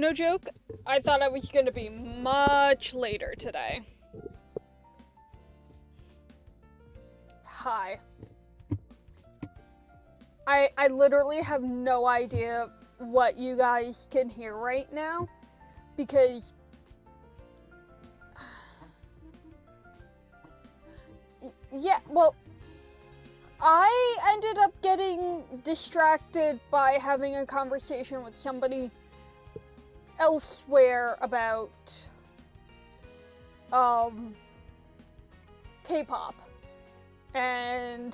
no joke, I thought I was gonna be much later today. Hi. I literally have no idea what you guys can hear right now, because yeah, well, I ended up getting distracted by having a conversation with somebody elsewhere about K-pop, and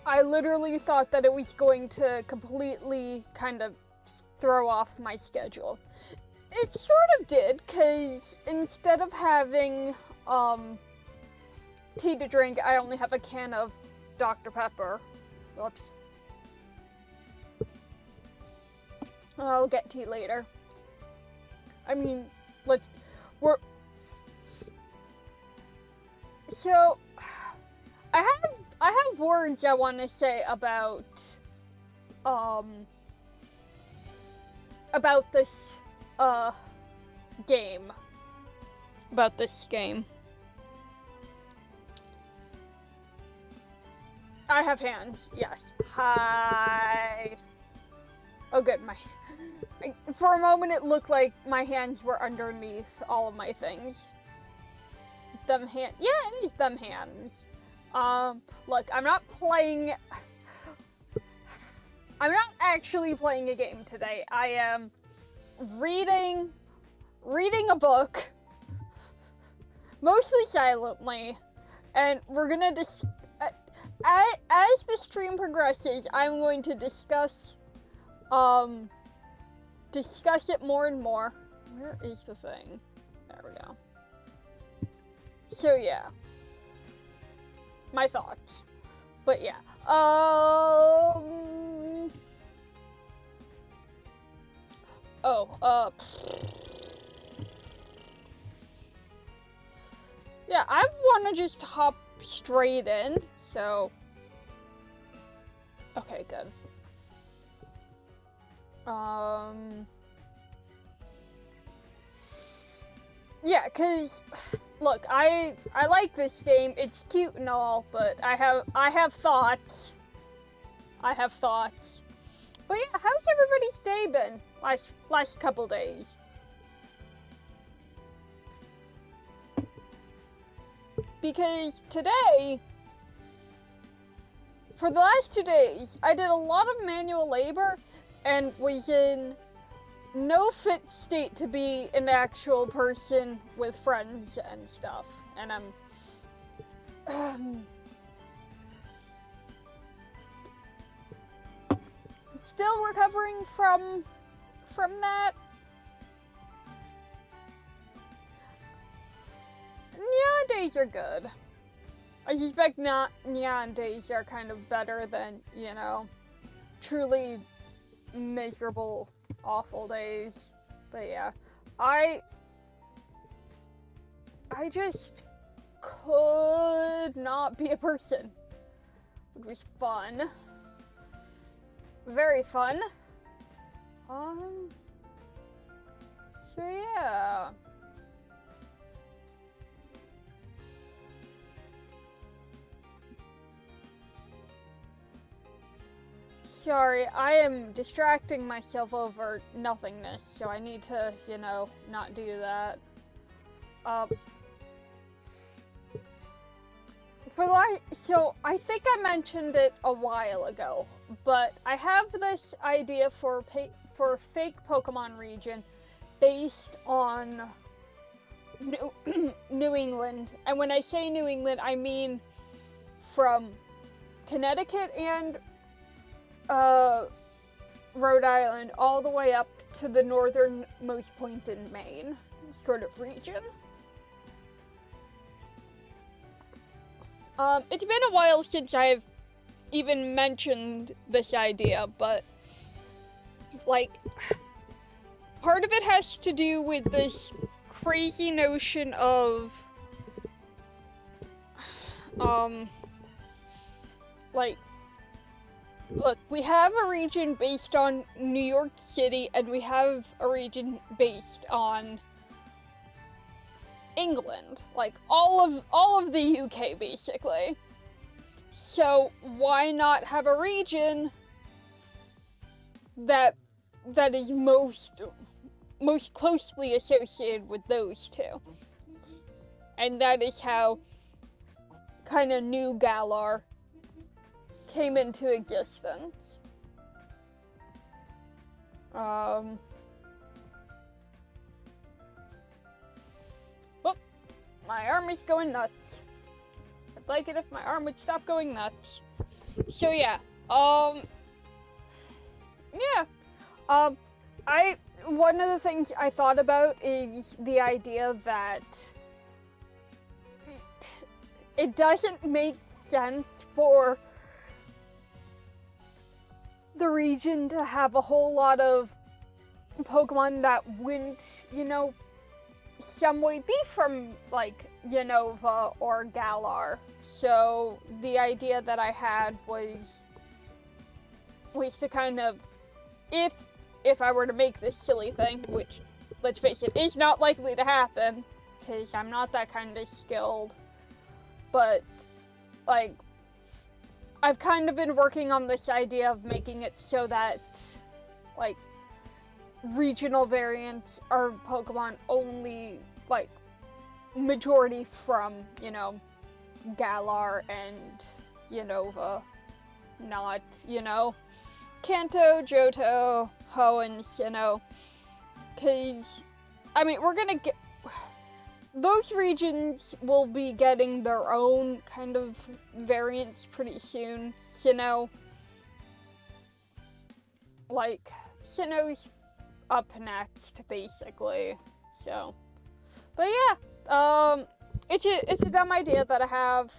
I literally thought that it was going to completely kind of throw off my schedule. It sort of did, because instead of having tea to drink, I only have a can of Dr. Pepper. Whoops. I'll get tea later. I mean, so, I have words I want to say about this, game. About this game. I have hands, yes. Hi. Oh good, for a moment it looked like my hands were underneath all of my things. Yeah, it is them hands. Look, I'm not actually playing a game today. I am reading a book, mostly silently, and we're gonna as the stream progresses, I'm going to discuss it more and more. Where is the thing? There we go. So yeah, my thoughts. But yeah, yeah, I want to just hop straight in, so, okay, good. Yeah, cause, look, I like this game, it's cute and all, but I have thoughts. But yeah, how's everybody's day been last couple days? Because today, for the last 2 days, I did a lot of manual labor and was in no fit state to be an actual person with friends and stuff. And I'm still recovering from that. Neon days are good. I suspect neon days are kind of better than, you know, truly miserable, awful days. But yeah, I just could not be a person. It was fun. Very fun. So yeah. Sorry, I am distracting myself over nothingness, so I need to, you know, not do that. So I think I mentioned it a while ago, but I have this idea for a fake Pokemon region based on New England. And when I say New England, I mean from Connecticut and Rhode Island all the way up to the northernmost point in Maine sort of region. It's been a while since I've even mentioned this idea, but, like, part of it has to do with this crazy notion of, like, look, we have a region based on New York City, and we have a region based on England. Like, all of the UK, basically. So, why not have a region that is most closely associated with those two? And that is how kind of New Galar came into existence. Oh, my arm is going nuts. I'd like it if my arm would stop going nuts. So yeah, one of the things I thought about is the idea that it doesn't make sense for the region to have a whole lot of Pokemon that wouldn't, some way be from, like, Unova or Galar. So the idea that I had was to kind of, if I were to make this silly thing, which, let's face it, is not likely to happen, because I'm not that kind of skilled, but, like, I've kind of been working on this idea of making it so that, like, regional variants are Pokemon only, like, majority from, Galar and Unova. Not, Kanto, Johto, Hoenn, because, I mean, we're gonna get... Those regions will be getting their own kind of variants pretty soon. Like, Sinnoh's up next, basically. So, but yeah, it's a dumb idea that I have.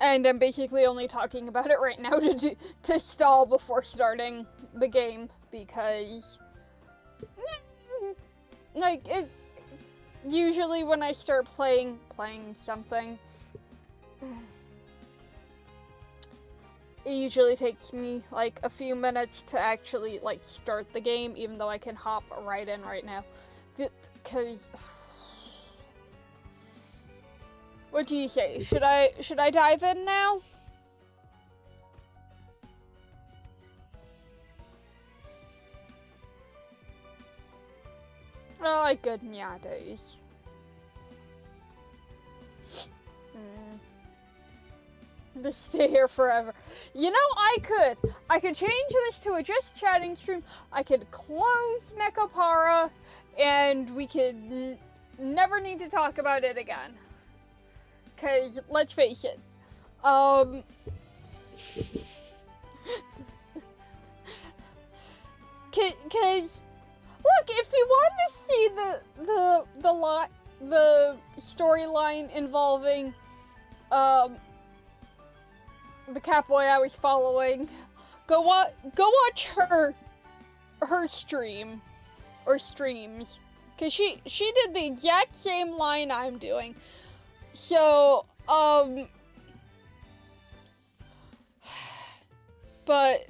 And I'm basically only talking about it right now to stall before starting the game, because like, it usually when I start playing something, it usually takes me like a few minutes to actually like start the game, even though I can hop right in right now. Because what do you say? Should I dive in now? Oh, like good Nyados. Just stay here forever. I could change this to a just chatting stream. I could close Nekopara, and we could never need to talk about it again. Cause let's face it, cause look, if you want to see the storyline involving the Catboy I was following, go watch her stream or streams, cause she did the exact same line I'm doing. So but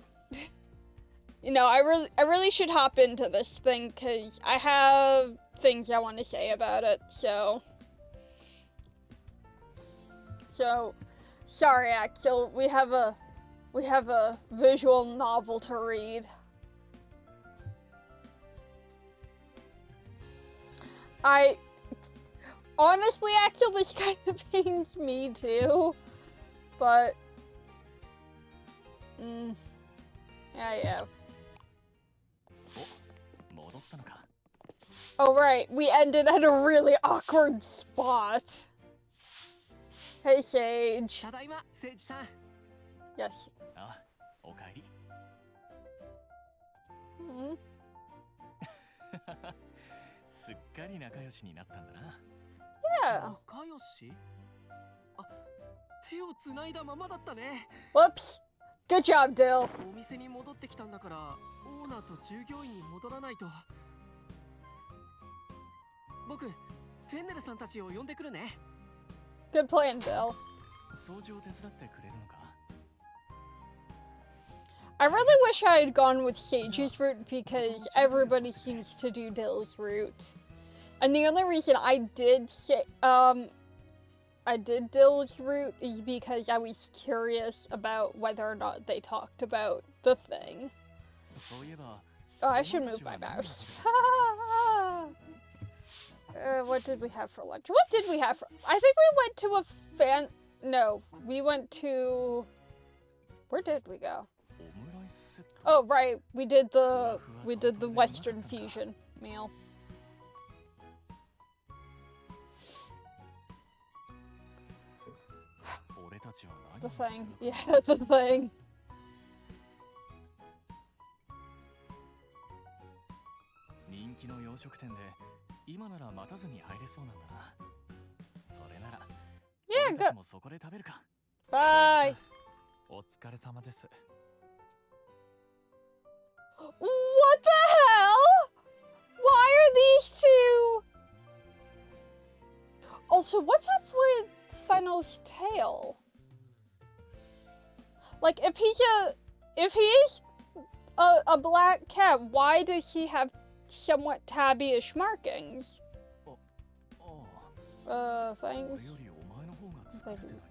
I really should hop into this thing, cause I have things I want to say about it. So sorry, Axel. We have a visual novel to read. Honestly, Axel, this kind of pains me too, but yeah. Oh right, we ended at a really awkward spot. Hey, Sage. Yes. Yeah. Whoops. Good job, Dill. Good plan, Dill. I really wish I had gone with Sage's route because everybody seems to do Dill's route. And the only reason I did Dill's route is because I was curious about whether or not they talked about the thing. Oh, I should move my mouse. What did we have for lunch? What did we have for... I think we went to a No, we went to... Where did we go? Oh, right. We did the Western fusion meal. The thing. Yeah, the thing. Yeah, go. Bye. What the hell? Why are these two? Also, what's up with Fennel's tail? Like, if he's a black cat, why does he have somewhat tabbyish markings? Thanks. Thank you.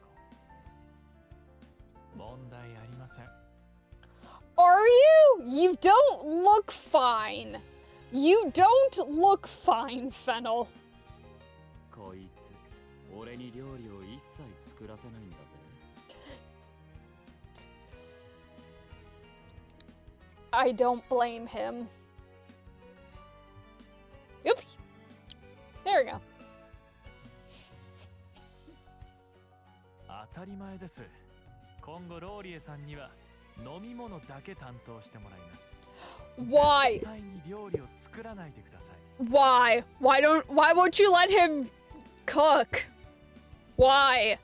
Are you? You don't look fine. You don't look fine, Fennel. I don't blame him. Oops. There we go. Why? Why? Why won't you let him cook? Why?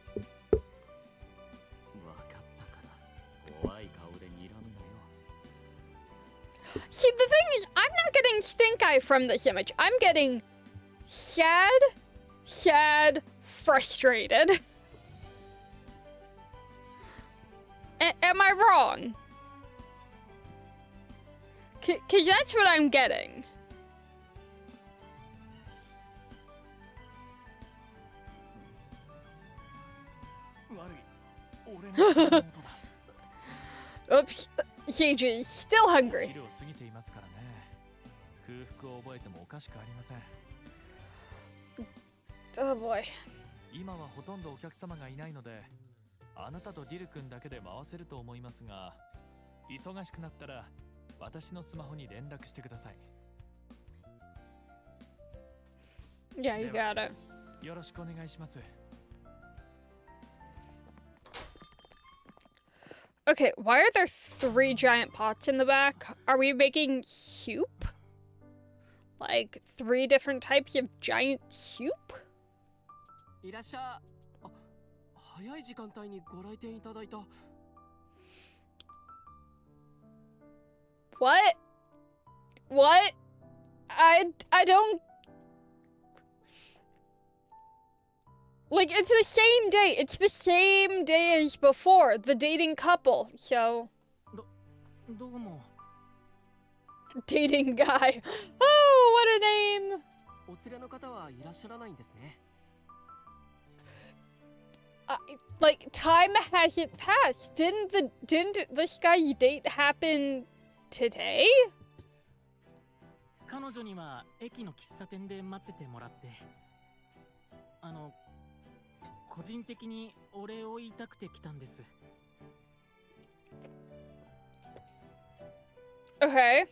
See, the thing is, I'm not getting stink eye from this image. I'm getting sad, frustrated. Am I wrong? Cause that's what I'm getting. Oops, Sage is still hungry. Oh boy. 今はほとんどお客様がいないので、あなたとディル君だけで回せると思いますが、忙しくなったら私のスマホに連絡してください。Yeah, you got it. よろしくお願いします。 Okay, why are there 3 giant pots in the back? Are we making soup? Like 3 different types of giant soup? いらっしゃい。早い時間帯にご来店いただいた。What? What? I don't... Like, it's the same day. It's the same day as before. The dating couple, so... どうも。 Dating guy. Oh, what a name! お連れの方はいらっしゃらないんですね。 Like, time hasn't passed. Didn't this guy's date happen today? 彼女には駅の喫茶店で待っててもらって、個人的にお礼を言いたくて来たんです。 Okay.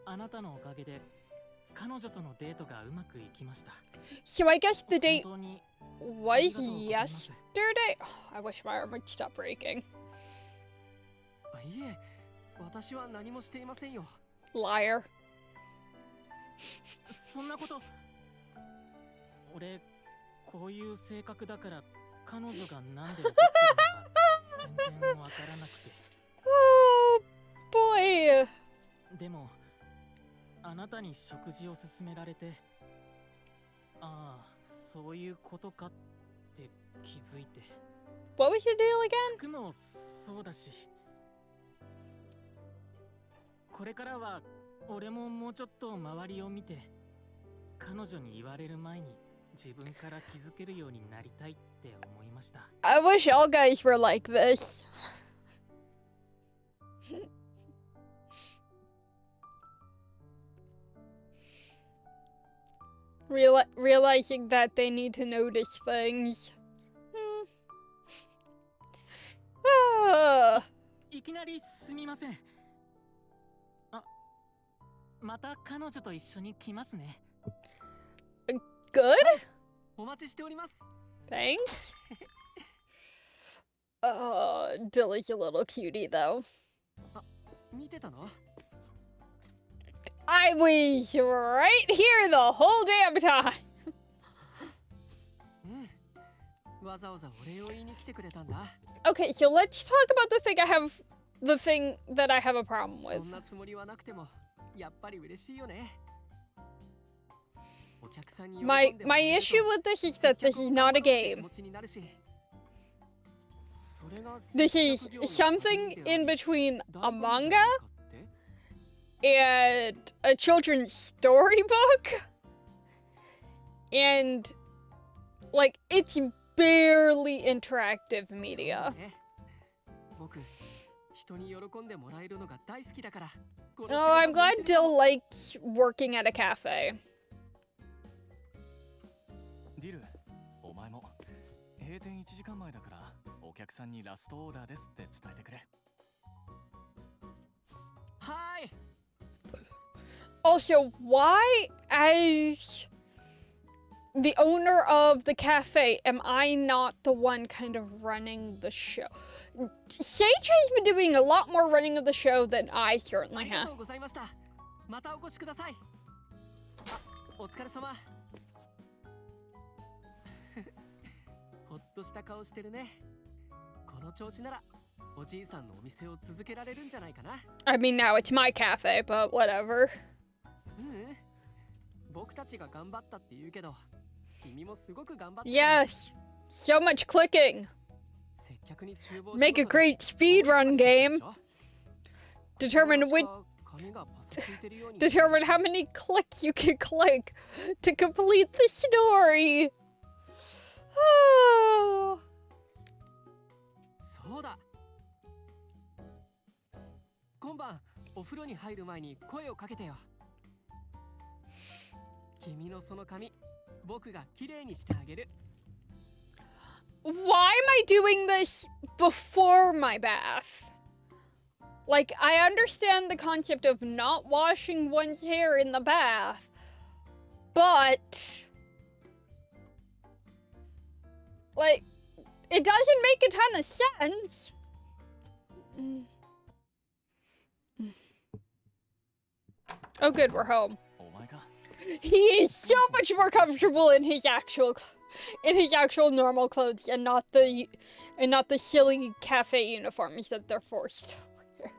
あなたのおかげで彼女とのデートがうまくいきました。 So I guess the date 本当に was yesterday? Oh, I wish my arm would stop breaking. いえ、私は何もしていませんよ。 Liar. そんなこと。俺、こういう性格だから彼女がなんで怒ってるのか全然わからなくて。Oh boy. でも、あなたに食事を勧められて、ああ、そういうことかって気づいて。 What was the deal again? 服もそうだし、これからは俺ももうちょっと周りを見て、彼女に言われる前に自分から気づけるようになりたいって思いました。I wish all guys were like this. Realizing that they need to notice things. Ah. いきなりすみません。あ、また彼女と一緒に来ますね。Good? お待ちしております。Thanks. Dilly's a little cutie though. 見てたの？ I was right here the whole damn time. わざわざお礼を言いに来てくれたんだ。Okay, so let's talk about the thing that I have a problem with. そんなつもりはなくても、やっぱり嬉しいよね。My issue with this is that this is not a game. This is something in between a manga and a children's storybook. And, like, it's barely interactive media. Oh, I'm glad Dill likes working at a cafe. ディル、お前も閉店1時間前だからお客さんにラストオーダーですって伝えてくれ。はい。 Also, why, as the owner of the cafe, am I not the one kind of running the show? Sage has been doing a lot more running of the show than I certainly have. またお越しください。お疲れ様。ほっとした顔してるね。この調子ならおじいさんのお店を続けられるんじゃないかな。I mean, now it's my cafe, but whatever. 僕たちが頑張ったって言うけど、君もすごく頑張った。Yes, so much clicking. Make a great speedrun game. Determine how many clicks you can click to complete the story. そうだ。今晩お風呂に入る前に声をかけてよ。君のその髪、僕がきれいにしてあげる。Why am I doing this before my bath? Like, I understand the concept of not washing one's hair in the bath, but like, it doesn't make a ton of sense. Oh good, we're home. He is so much more comfortable in his actual normal clothes and not the silly cafe uniforms that they're forced to wear.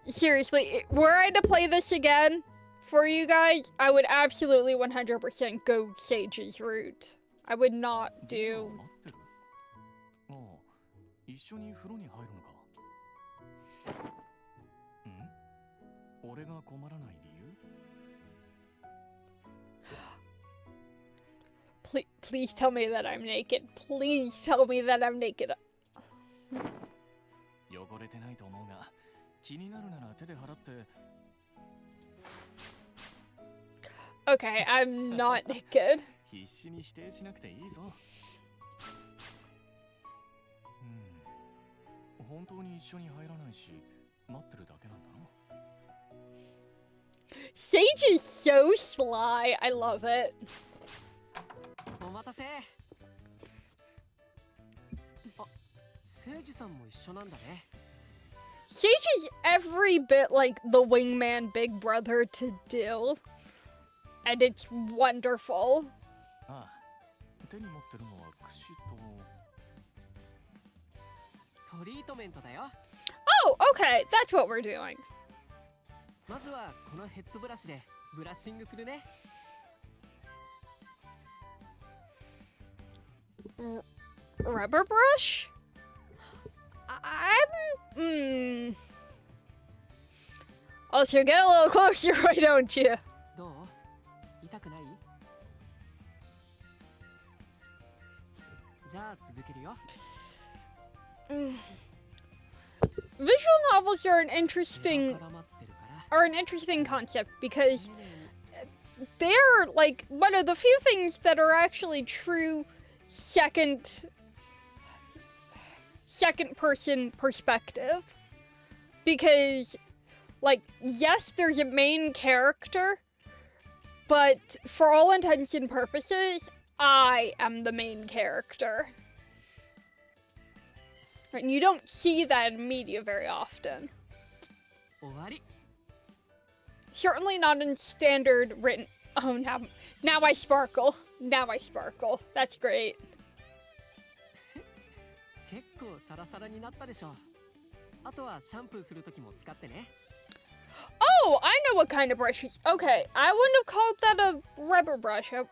Seriously, were I to play this again for you guys, I would absolutely 100% go Sage's route. I would not do... Please tell me that I'm naked. Please tell me that I'm naked. Okay, I'm not naked. Sage is so sly. I love it. お待たせ。あ、セイジさんも一緒なんだね。Sage is every bit like the wingman big brother to Dill. And it's wonderful. ああ、手に持ってるのは櫛と。トリートメントだよ。Oh, okay, that's what we're doing. まずはこのヘッドブラシでブラッシングするね。Rubber brush? Also, get a little closer, why don't you? どう？痛くない？じゃあ続けるよ。Visual novels are an interesting concept because they're like one of the few things that are actually true second person perspective. Because, like, yes, there's a main character, but for all intents and purposes, I am the main character. And you don't see that in media very often. 終わり。 Certainly not in standard written. Oh, now I sparkle. Now I sparkle. That's great. 結構サラサラになったでしょ。あとはシャンプーするときも使ってね。Oh, I know what kind of brushes. Okay, I wouldn't have called that a rubber brush. What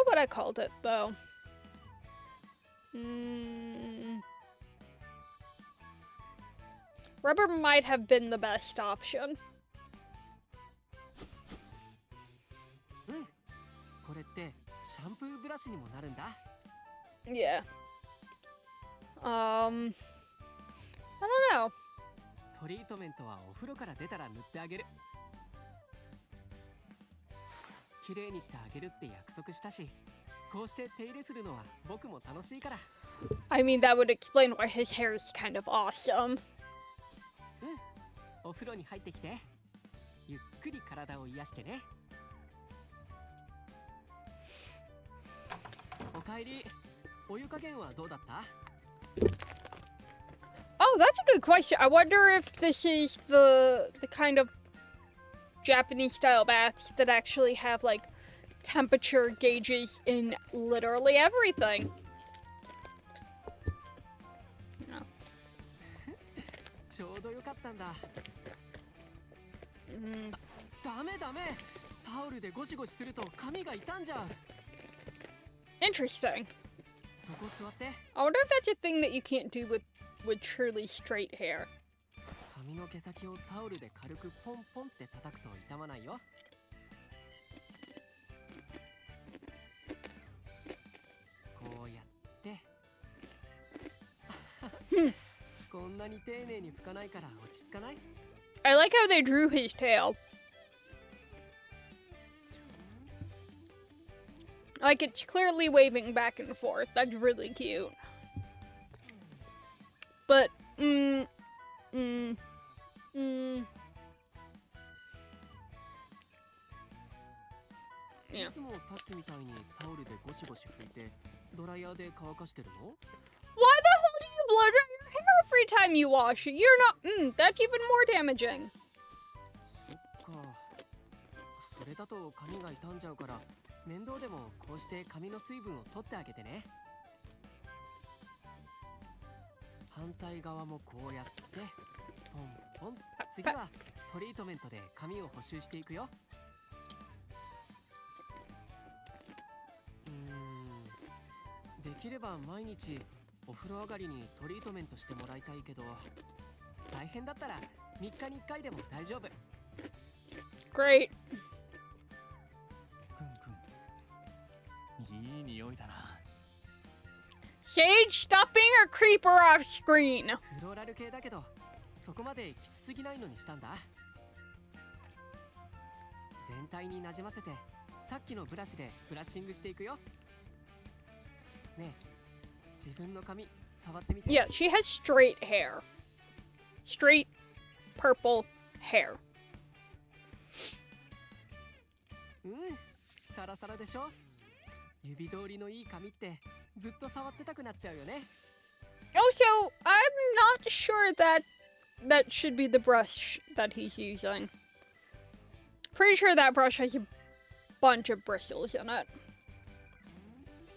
would I called it though? Rubber might have been the best option. これってシャンプーブラシにもなるんだ。Yeah. I don't know. トリートメントはお風呂から出たら塗ってあげる。綺麗にしてあげるって約束したし、こうして手入れするのは僕も楽しいから。I mean, that would explain why his hair is kind of awesome. お風呂に入ってきて。ゆっくり体を癒してね。おかえり。お湯加減はどうだった？ Oh, that's a good question. I wonder if this is the kind of Japanese style baths that actually have like temperature gauges in literally everything. No. ちょうどよかったんだ。ダメ。タオルでゴシゴシすると髪が傷んじゃう。Interesting. そこ座って。I wonder if that's a thing that you can't do with truly straight hair. 髪の毛先をタオルで軽くポンポンって叩くと傷まないよ。こうやって。こんなに丁寧に拭かないから落ち着かない？ I like how they drew his tail. Like it's clearly waving back and forth. That's really cute. But, Yeah. いつもさっきみたいにタオルでゴシゴシ拭いてドライヤーで乾かしてるの？ Why the hell do you blow dry your hair every time you wash it? You're not. That's even more damaging. そっか。それだと髪が傷んじゃうから面倒でもこうして髪の水分を取ってあげてね。反対側もこうやってポンポン。次はトリートメントで髪を補修していくよ。できれば毎日お風呂上がりにトリートメントしてもらいたいけど、大変だったら3日に1回でも大丈夫。 Great. いい匂いだな。Sage, stop being a creeper off screen. フローラル系だけどそこまできつすぎないのにしたんだ。全体になじませてさっきのブラシでブラッシングしていくよ。ねえ、自分の髪触ってみて。 Yeah, she has straight hair. Straight purple hair. サラサラでしょ。指通りのいい髪ってずっと触ってたくなっちゃうよね。 Also, I'm not sure that should be the brush that he's using. Pretty sure that brush has a bunch of bristles in it.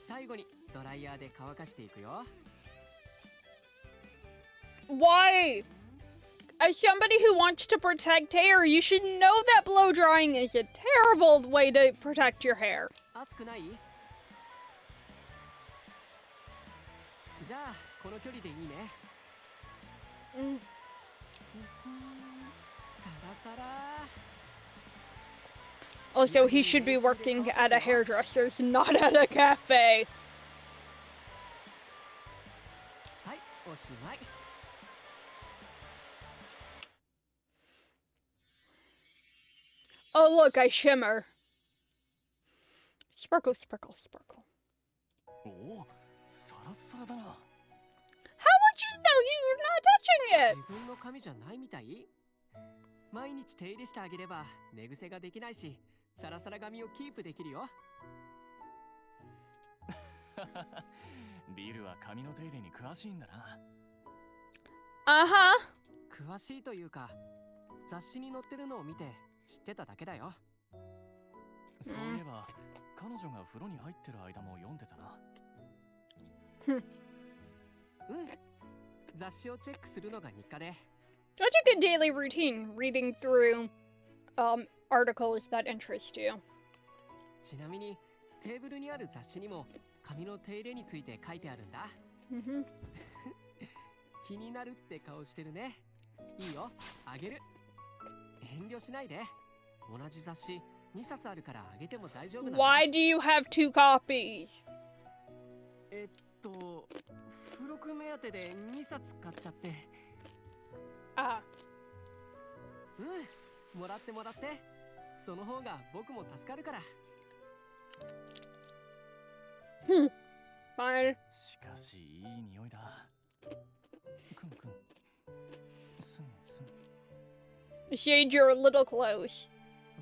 最後にドライヤーで乾かしていくよ。 Why? As somebody who wants to protect hair, you should know that blow drying is a terrible way to protect your hair. 熱くない？じゃあこの距離でいいね。Also, he should be working at a hairdresser's, not at a cafe. はい、おしまい。 Oh, look, I shimmer. Sparkle, sparkle, sparkle. おお、サラッサラだな。 How would you know you're not touching it? 自分の髪じゃないみたい？毎日手入れしてあげれば寝癖ができないし、サラサラ髪をキープできるよ。ディルは髪の手入れに詳しいんだな。詳しいというか、雑誌に載ってるのを見て知ってただけだよ。そういえば、彼女が風呂に入ってる間も読んでたな。うん。雑誌をチェックするのが日課で。Such a good daily routine, reading through articles that interest you. ちなみにテーブルにある雑誌にも髪の手入れについて書いてあるんだ。気になるって顔してるね。いいよ、あげる。遠慮しないで。同じ雑誌2冊あるからあげても大丈夫なの。 Why do you have 2 copies? 付録目当てで2冊買っちゃって。もらってもらって。その方が僕も助かるから。Fine. しかしいい匂いだ。くんくん。すんすん。Shade, you're a little close.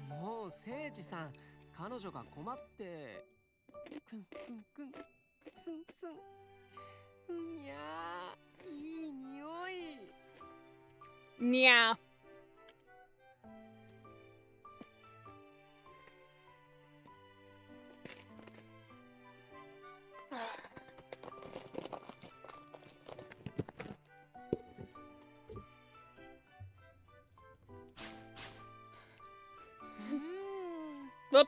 もう聖司さん、彼女が困って。くんくんくん。すんすん。いやー、いい匂い。Yeah. Whoops.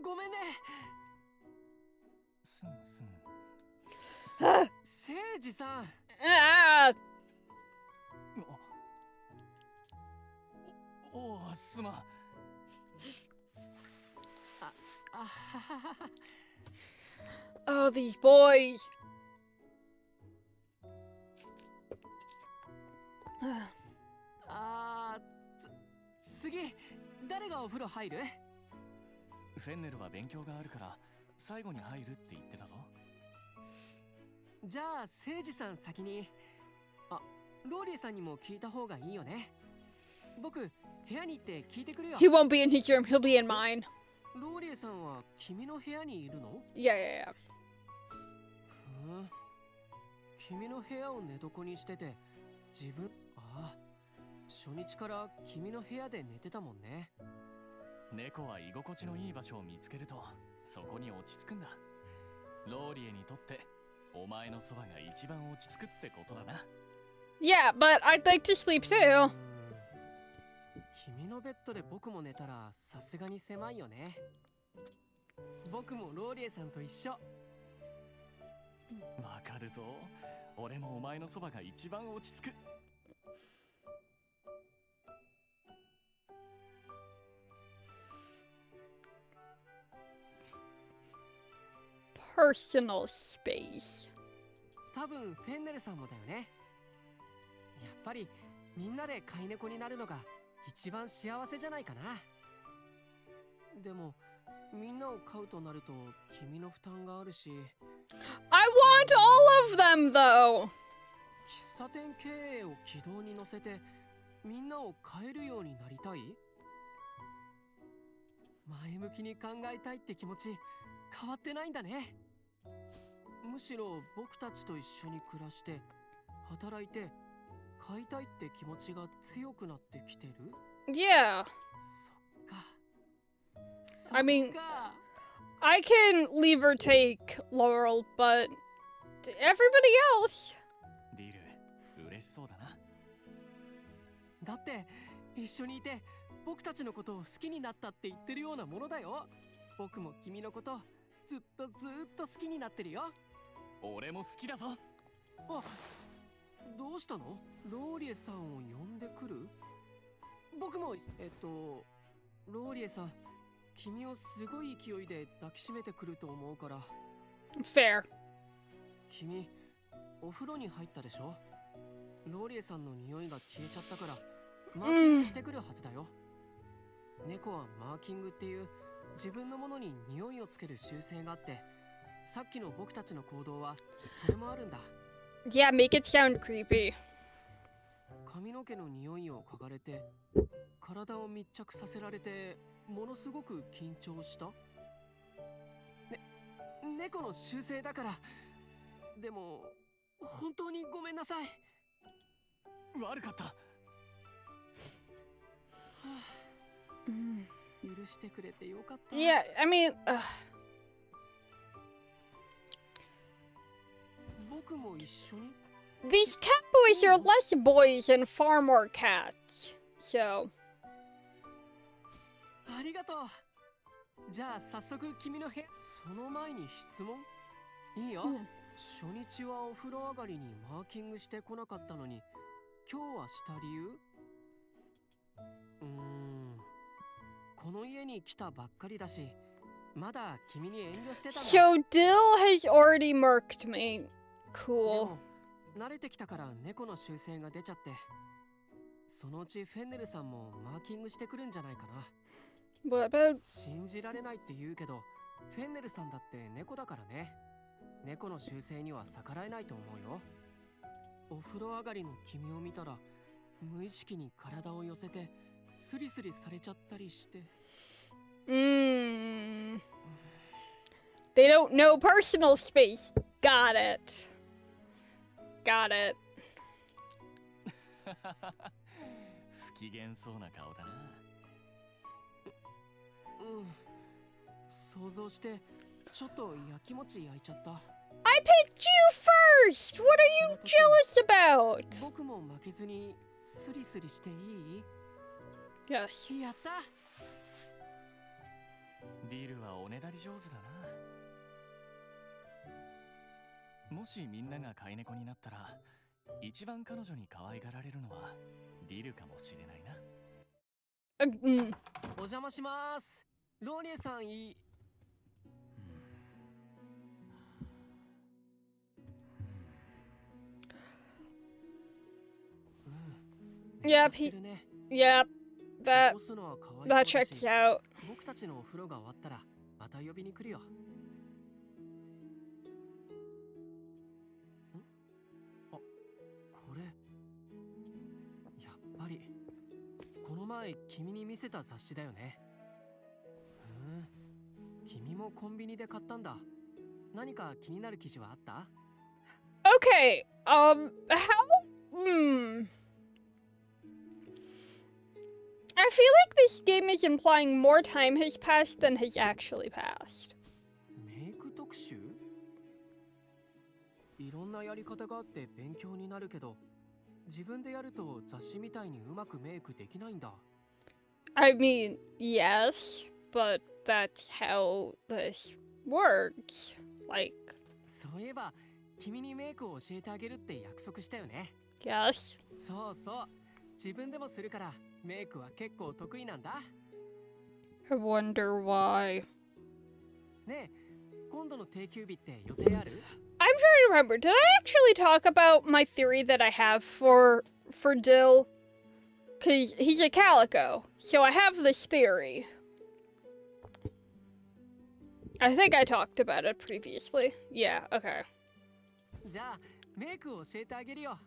ごめんね。すんすん。聖司さん。おお、すまん。Oh, these boys. 次、誰がお風呂入る？フェンネルは勉強があるから最後に入るって言ってたぞ。じゃあ聖司さん先に。ローリーさんにも聞いた方がいいよね。僕部屋に行って聞いてくるよ。 He won't be in his room, he'll be in mine. ローリーさんは君の部屋にいるの？ Yeah. 君の部屋を寝床にしてて、自分初日から君の部屋で寝てたもんね。猫は居心地のいい場所を見つけるとそこに落ち着くんだ。ローリエにとってお前のそばが一番落ち着くってことだな。Yeah, but I'd like to sleep too. 君のベッドで僕も寝たらさすがに狭いよね。僕もローリエさんと一緒。わかるぞ。俺もお前のそばが一番落ち着く。Personal space. 多分フェンネルさんもだよね。やっぱりみんなで飼い猫になるのが一番幸せじゃないかな。でもみんなを飼うとなると君の負担があるし。 I want all of them though. 喫茶店経営を軌道に乗せてみんなを飼えるようになりたい？前向きに考えたいって気持ち変わってないんだね。むしろ僕たちと一緒に暮らして働いて飼いたいって気持ちが強くなってきてる？ Yeah. そっか。 I mean, I can leave or take Laurel, but everybody else. ディル、嬉しそうだな。だって一緒にいて僕たちのことを好きになったって言ってるようなものだよ。僕も君のことずっと好きになってるよ。俺も好きだぞ。どうしたの？ローリエさんを呼んでくる？僕もローリエさん、君をすごい勢いで抱きしめてくると思うから。 Fair. 君、お風呂に入ったでしょ？ローリエさんの匂いが消えちゃったからマーキングしてくるはずだよ。猫はマーキングっていう自分のものに匂いをつける習性があって、さっきの僕たちの行動はそれもあるんだ。 Yeah, make it sound creepy. 髪の毛の匂いを嗅がれて、体を密着させられて、ものすごく緊張した。猫の習性だから。でも本当にごめんなさい。悪かった。許してくれてよかった。 Yeah, I mean, 僕も一緒に。 these cat boys are less boys and far more cats. So, ありがとう。じゃあ早速君の部屋。その前に質問いいよ。初日はお風呂上がりにマーキングしてこなかったのに、今日はした理由？この家に来たばっかりだし、まだ君に遠慮してたんだ。 so Dill has already murked me. で Cool. も慣れてきたから猫の習性が出ちゃって、そのうちフェンネルさんもマーキングしてくるんじゃないかな。 What about? 信じられないって言うけど、フェンネルさんだって猫だからね。猫の習性には逆らえないと思うよ。お風呂上がりの君を見たら、無意識に体を寄せてスリスリされちゃったりして。They don't know personal space. Got it. Got it. 不機嫌そうな顔だな。想像してちょっとやきもち焼いちゃった。 I picked you first. What are you jealous about? 僕も負けずにスリスリしていい？ Yes. やった。ディルはおねだり上手だな。もしみんなが飼い猫になったら、一番彼女に可愛がられるのはディルかもしれないな。お邪魔します。ローリエさんいい。Yep. Yep. That 起こすのはかわいそう that だし、 checks out. 僕たちのお風呂が終わったらまた呼びに来るよ。あ、これやっぱりこの前君に見せた雑誌だよね。君もコンビニで買ったんだ。何か気になる記事はあった？ Okay. How? I feel like this game is implying more time has passed than has actually passed. メイク特集？いろんなやり方があって勉強になるけど、自分でやると雑誌みたいにうまくメイクできないんだ。 I mean, yes, but that's how this works. Like, そういえば君にメイクを教えてあげるって約束したよね。 yes. そうそう、自分でもするからメイクは結構得意なんだ。 I wonder why. ねえ、今度の定休日って予定ある？ I'm trying to remember. Did I actually talk about my theory that I have for Dill? Cause he's a calico, so I have this theory. I think I talked about it previously. Yeah, okay. じゃあメイクを教えてあげるよ。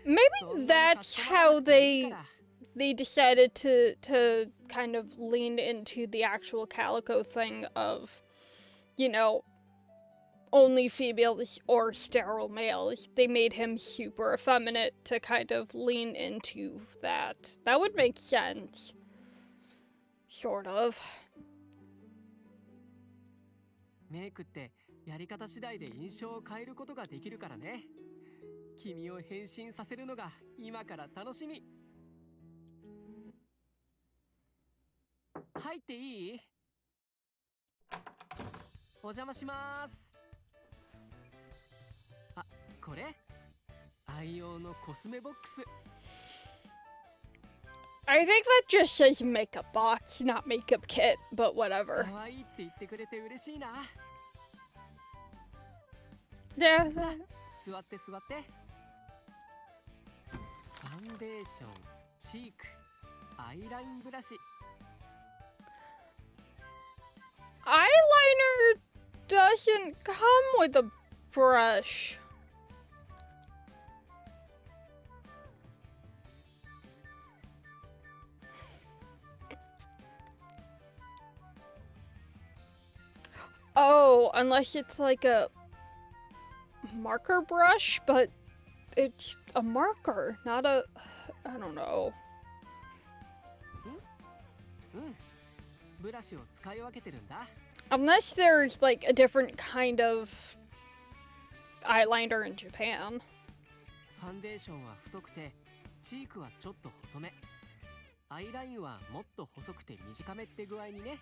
Maybe that's how they decided to kind of lean into the actual calico thing of, you know, only females or sterile males. They made him super effeminate to kind of lean into that. That would make sense. Sort of. メイクってやり方次第で印象を変えることができるからね。君を変身させるのが今から楽しみ。入っていい？お邪魔します。あ、これ愛用のコスメボックス。 I think that just says makeup box, not makeup kit, but whatever. 可愛いって言ってくれて嬉しいな。 Yeah. 座って座って。ファンデーション、チーク、アイラインブラシ。 Eyeliner doesn't come with a brush. Oh, unless it's like a marker brush, but it's a marker, not a... I don't know. うん、ブラシを使い分けてるんだ。 Unless there's like a different kind of eyeliner in Japan. ファンデーションは太くて、チークはちょっと細め。アイラインはもっと細くて短めって具合にね。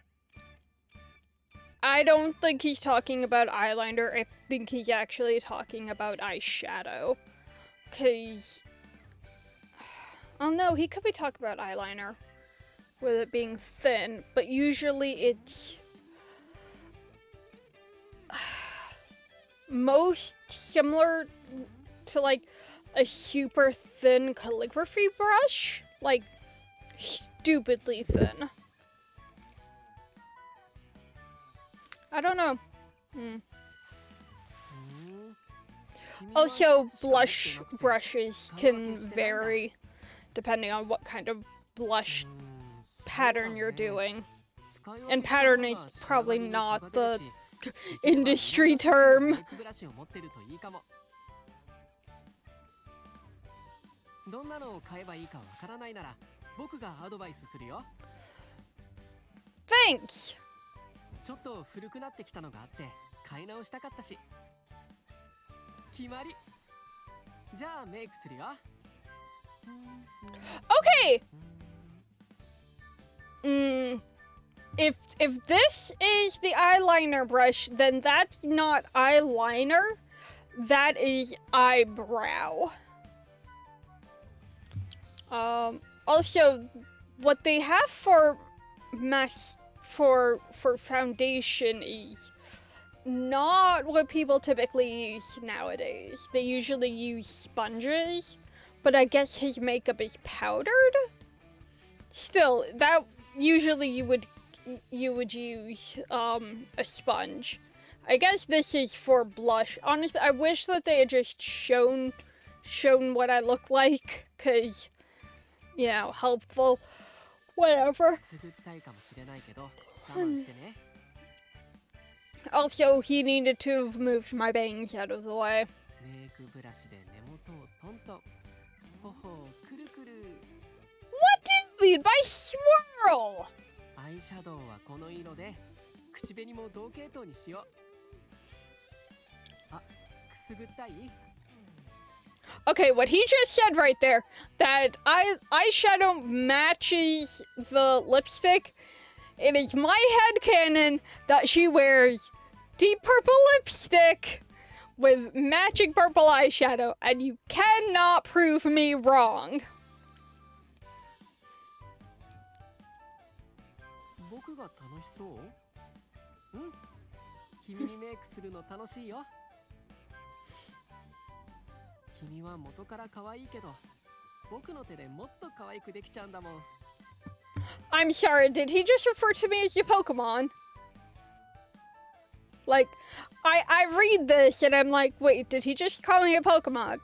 I don't think he's talking about eyeliner. I think he's actually talking about eyeshadow. Cause... Oh no, he could be talking about eyeliner. With it being thin. But usually it's... most similar to like a super thin calligraphy brush. Like, stupidly thin. I don't know. Also, blush brushes can vary depending on what kind of blush pattern you're doing. And pattern is probably not the industry term. どんなのを買えばいいかわからないなら、僕がアドバイスするよ。 Thanks. ちょっと古くなってきたのがあって買い直したかったし。決まり。じゃあメイクするよ。 Okay. If this is the eyeliner brush, then that's not eyeliner. That is eyebrow. Also, what they have for foundation is not what people typically use nowadays. They usually use sponges, but I guess his makeup is powdered. Still, that usually you would use a sponge. I guess this is for blush. Honestly, I wish that they had just shown what I look like, cause you know, helpful. Whatever. Also, he needed to have moved my bangs out of the way. What do you mean by swirl? Okay, what he just said right there, that eyeshadow matches the lipstick, it is my headcanon that she wears deep purple lipstick with matching purple eyeshadow, and you cannot prove me wrong. 僕が楽しそう？うん。君にメイクするの楽しいよ。君は元から可愛いけど、僕の手でもっと可愛くできちゃうんだもん。I'm sorry, did he just refer to me as your Pokemon? Like, I read this and I'm like, wait, did he just call me a Pokemon?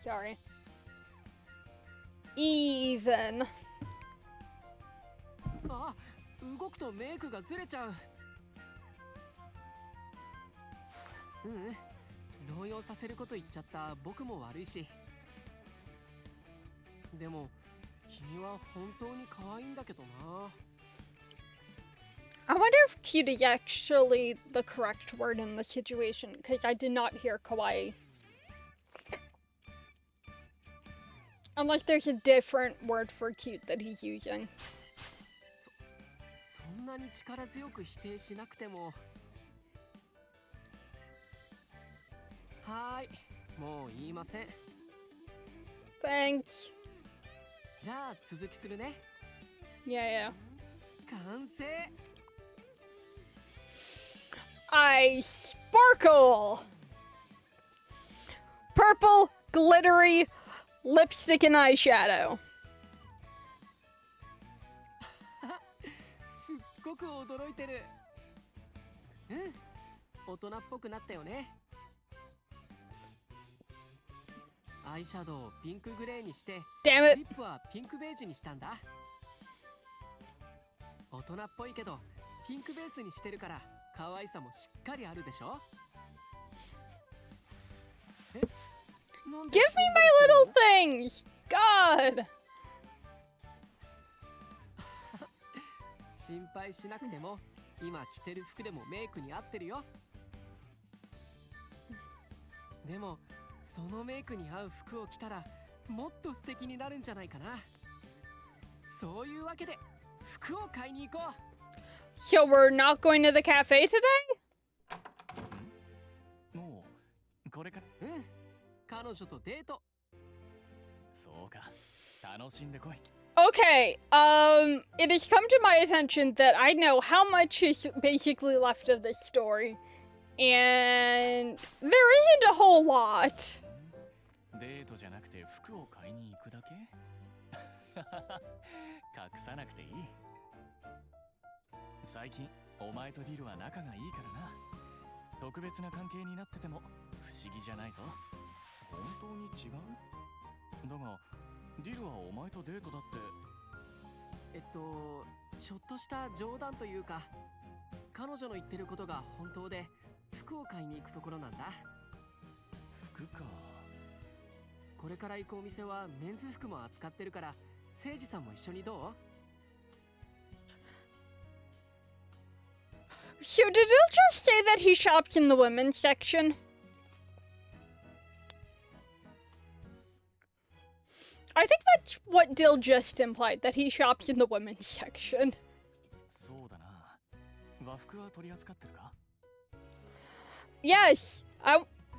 Sorry. Even. あ、動くとメイクがずれちゃう。動揺させること言っちゃった僕も悪いし。でも君は本当に可愛いんだけどな。I wonder if cute is actually the correct word in the situation, because I did not hear kawaii. Unless there's a different word for cute that he's using. そんなに力強く否定しなくても。はーい、もう言いません。Thanks. じゃあ続きするね。Yeah, yeah. 完成。I sparkle! Purple, glittery, lipstick and eyeshadow. すっごく驚いてる。うん、大人っぽくなったよね。アイシャドウをピンクグレーにして、 Damn リ it. ップはピンクベージュにしたんだ。大人っぽいけどピンクベースにしてるから可愛さもしっかりあるでしょ。え、なんで Give me my little things! God! 心配しなくても今着てる服でもメイクに合ってるよ。でもそのメイクに合う服を着たらもっと素敵になるんじゃないかな。そういうわけで服を買いに行こう。 So we're not going to the cafe today? もうこれから。うん、彼女とデート。そうか、楽しんでこい。 Okay, it has come to my attention that I know how much is basically left of this story. And there isn't a whole lot. デートじゃなくて服を買いに行くだけ？隠さなくていい。最近お前とディルは仲がいいからな。特別な関係になってても不思議じゃないぞ。本当に違う？だがディルはお前とデートだって。ちょっとした冗談というか、彼女の言ってることが本当で服を買いに行くところなんだ。服か。これから行くお店はメンズ服も扱ってるから、誠司さんも一緒にどう？ So did it just say that he shops in the women's section? I think that's what Dill just implied, that he shops in the women's section. そうだな。和服は取り扱ってるか？ Yes,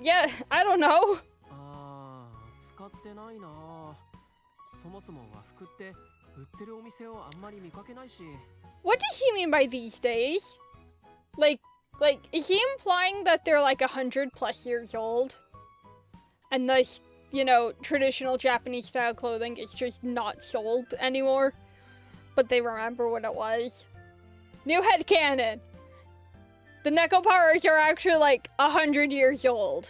yeah, I don't know. ああ、使ってないな。そもそも和服って売ってるお店をあんまり見かけないし。 What does he mean by these days? Like, is he implying that they're like 100 plus years old? And the, you know, traditional Japanese style clothing is just not sold anymore? But they remember what it was? New headcanon! The Nekoparas are actually like 100 years old.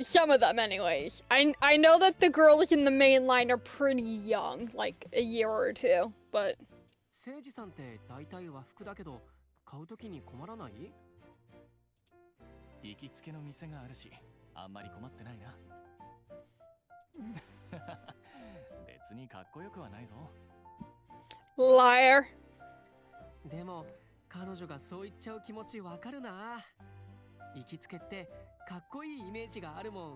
Some of them, anyways. I know that the girls in the main line are pretty young, like a year or two, but... 誠司さんって大体和服だけど、買うときに困らない？行きつけの店があるし、あんまり困ってないな。別にかっこよくはないぞ。Liar. でも彼女がそう言っちゃう気持ちわかるな。行きつけってかっこいいイメージがあるもん。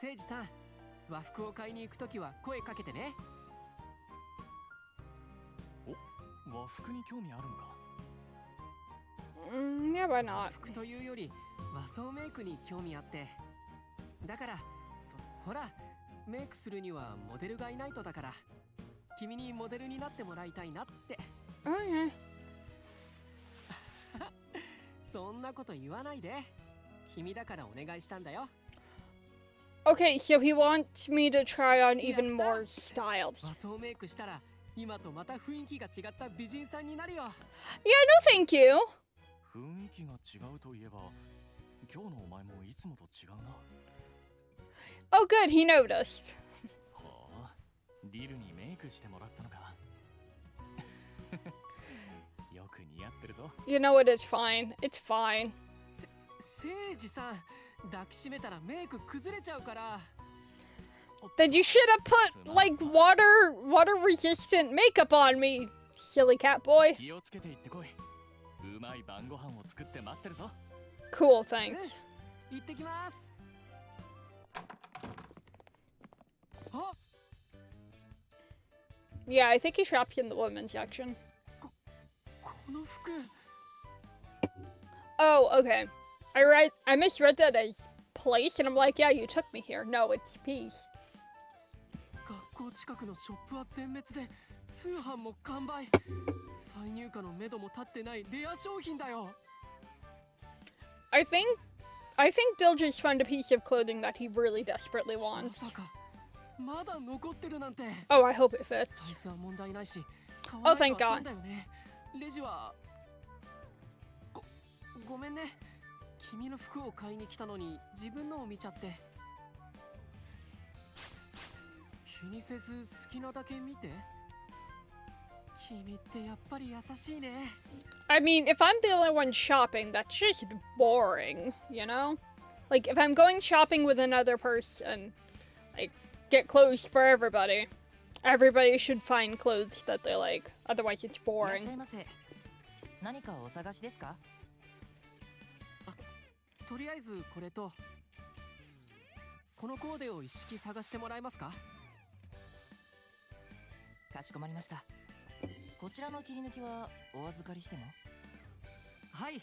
誠司さん、和服を買いに行くときは声かけてね。お、和服に興味あるのか？ Yeah, why 和 not? 服というより和装メイクに興味あって。だからほら、メイクするにはモデルがいないとだから、君にモデルになってもらいたいなって。Okay. そんなこと言わないで。君だからお願いしたんだよ。 Okay, so he wants me to try on even more styles. 和装メイクしたら今とまた雰囲気が違った美人さんになるよ。 Yeah, no thank you. 雰囲気が違うといえば、今日のお前もいつもと違うな。Oh good, he noticed. はあ、ディルにメイクしてもらったのか。よく似合ってるぞ。You know what, it's fine. It's fine. 誠司さん、抱きしめたらメイク崩れちゃうから。 Then you should have put, like, water resistant makeup on me, silly cat boy. 気をつけて行ってこい。うまい晩ご飯を作って待ってるぞ。Cool, thanks. 行ってきます。あ、 Yeah, I think he shops in the women's section. この服。 Oh, okay. I misread that as place, and I'm like, yeah, you took me here. No, it's piece. 学校近くのショップは全滅で、通販も完売。再入荷の目処も立ってないレア商品だよ。 I think Dill just found a piece of clothing that he really desperately ま wants. さかまだ残ってるなんて。 Oh, I hope it サイ fits. ズは問題ないし、買 Oh, わない thank のは God. そうだよね。レジはごめんね。君の服を買いに来たのに自分のを見ちゃって。気にせず好きなだけ見て。君ってやっぱり優しいね。 I mean, if I'm the only one shopping, that's just boring, you know? Like, if I'm going shopping with another person, like, get clothes for everybody. Everybody should find clothes that they like. Otherwise, it's いらっしゃ boring. いませ。何かお探しですか？とりあえずこれとこのコーデを一式探してもらえますか？ かしこまりました。こちらの切り抜きはお預かりしても？はい。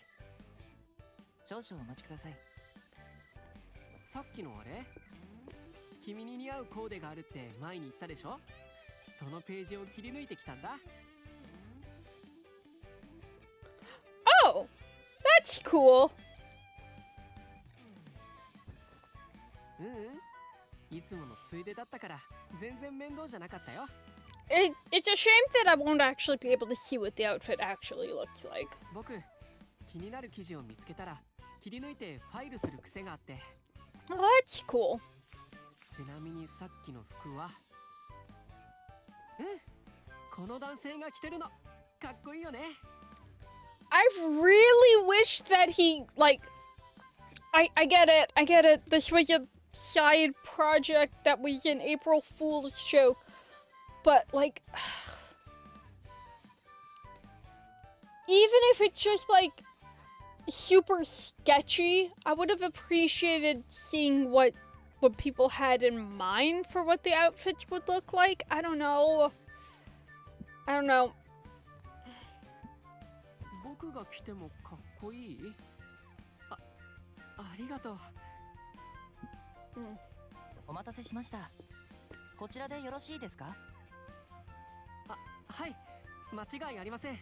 少々お待ちください。さっきのあれ？君に似合うコーデがあるって前に言ったでしょ？そのページを切り抜いてきたんだ。 Oh! That's cool. うんうん。いつものついでだったから全然面倒じゃなかったよ。 It's a shame that I won't actually be able to see what the outfit actually looks like. 僕、気になる記事を見つけたら切り抜いてファイルする癖があって。 Oh, that's cool. ちなみにさっきの服は、うん、この男性が着てるの。かっこいいよね。 I've really wished that he, like, I get it. This was a side project that was an April Fool's joke. But, like, even if it's just, like, super sketchy, I would have appreciated seeing what people had in mind for what the outfits would look like. I don't know. 僕が着てもかっこいい？ありがとう。お待たせしました。こちらでよろしいですか？はい、間違いありません。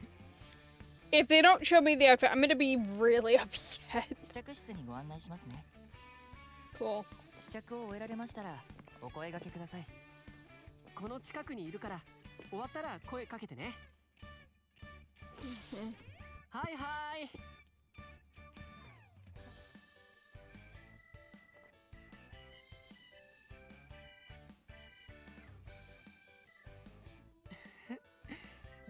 If they don't show me the outfit, I'm gonna be really upset. 試着室にご案内しますね。 Cool. 試着を終えられましたらお声掛けください。この近くにいるから終わったら声かけてね。はいはい。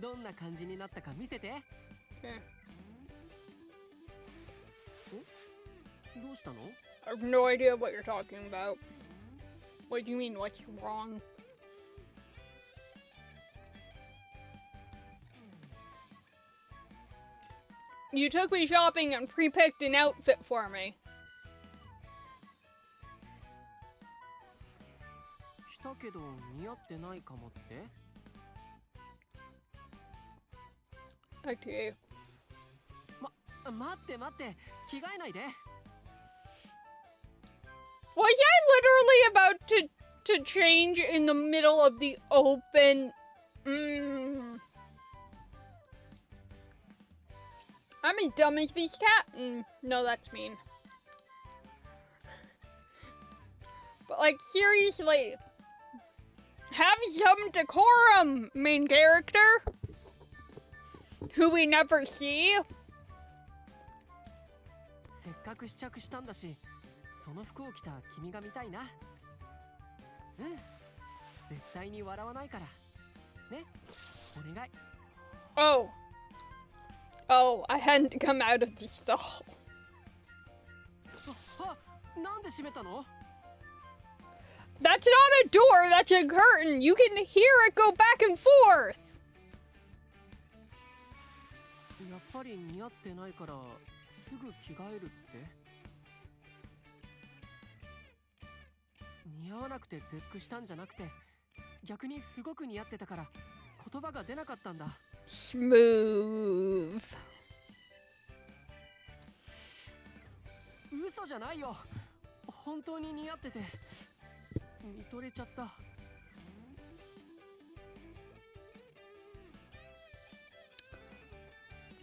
どんな感じになったか見せて。 Okay. どうしたの？ I have no idea what you're talking about. What do you mean, what's wrong? You took me shopping and pre-picked an outfit for me. 来たけど似合ってないかもって？ Okay. 待って待って、着替えないで。 Was I literally about to change in the middle of the open? I'm as dumb as this cat? No, that's mean. But, like, seriously. Have some decorum, main character. Who we never see. せっかく試着したんだし、その服を着た君が見たいな。うん、絶対に笑わないから。ね、お願い。 Oh, I hadn't come out of the stall. なんで閉めたの？ That's not a door, that's a curtain. You can hear it go back and forth. やっぱり似合ってないからすぐ着替えるって？似似合わなくて絶句したんじゃなくて、逆にすごく似合ってたから言葉が出なかったんだ。 Smooth. 嘘じゃないよ。本当に似合ってて見とれちゃった。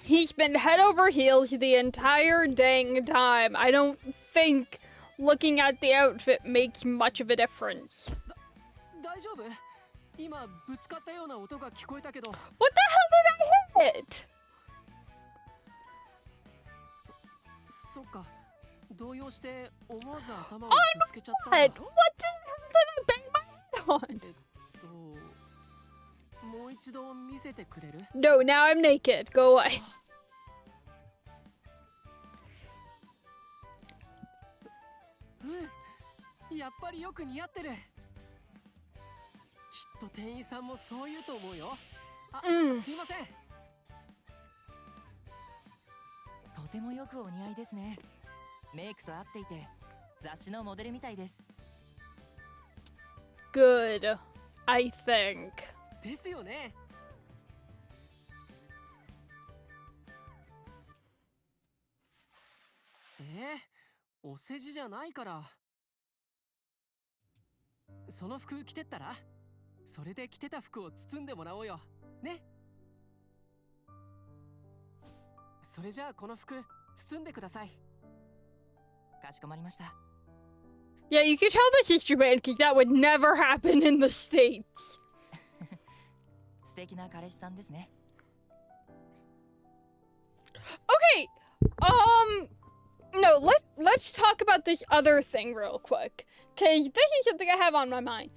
He's been head over heels the entire dang time. I don't think looking at the outfit makes much of a difference. 大丈夫？今ぶつかったような音が聞こえたけど。 What the hell did I hit? そっか。動揺して思わず頭を Oh ぶつけちゃったん What? だ。 What did I bang my head on? もう一度見せてくれる？ No, now I'm naked. Go away. うん、やっぱりよく似合ってる。きっと店員さんもそう言うと思うよ。あ、すいません。とてもよくお似合いですね。メイクと合っていて雑誌のモデルみたいです。 Good, I think. ですよね。お世辞じゃないから。その服着てったら？それで着てた服を包んでもらおうよ。ね。それじゃあこの服包んでください。かしこまりました。 Yeah, you can tell this is Japan because that would never happen in the States. 素敵な彼氏さんですね。 Okay, no, let's talk about this other thing real quick, because this is something I have on my mind.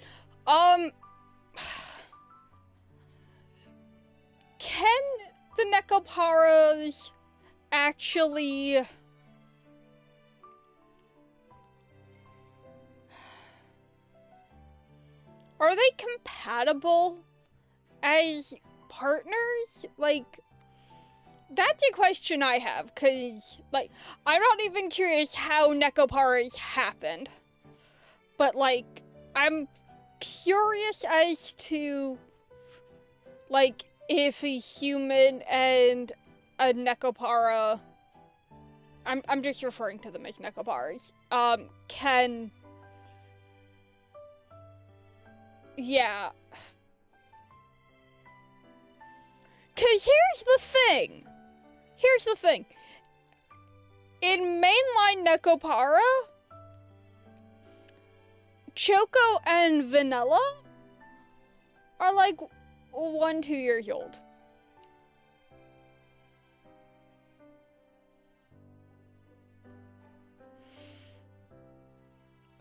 Can the Nekoparas actually... Are they compatible as partners? Like... That's a question I have, because, like, I'm not even curious how Nekoparas happened. But, like, I'm curious as to, like, if a human and a Nekopara... I'm just referring to them as Nekoparas. Can... Yeah. Because here's the thing. Here's the thing. In mainline Nekopara, Choco and Vanilla are like 1-2 years old.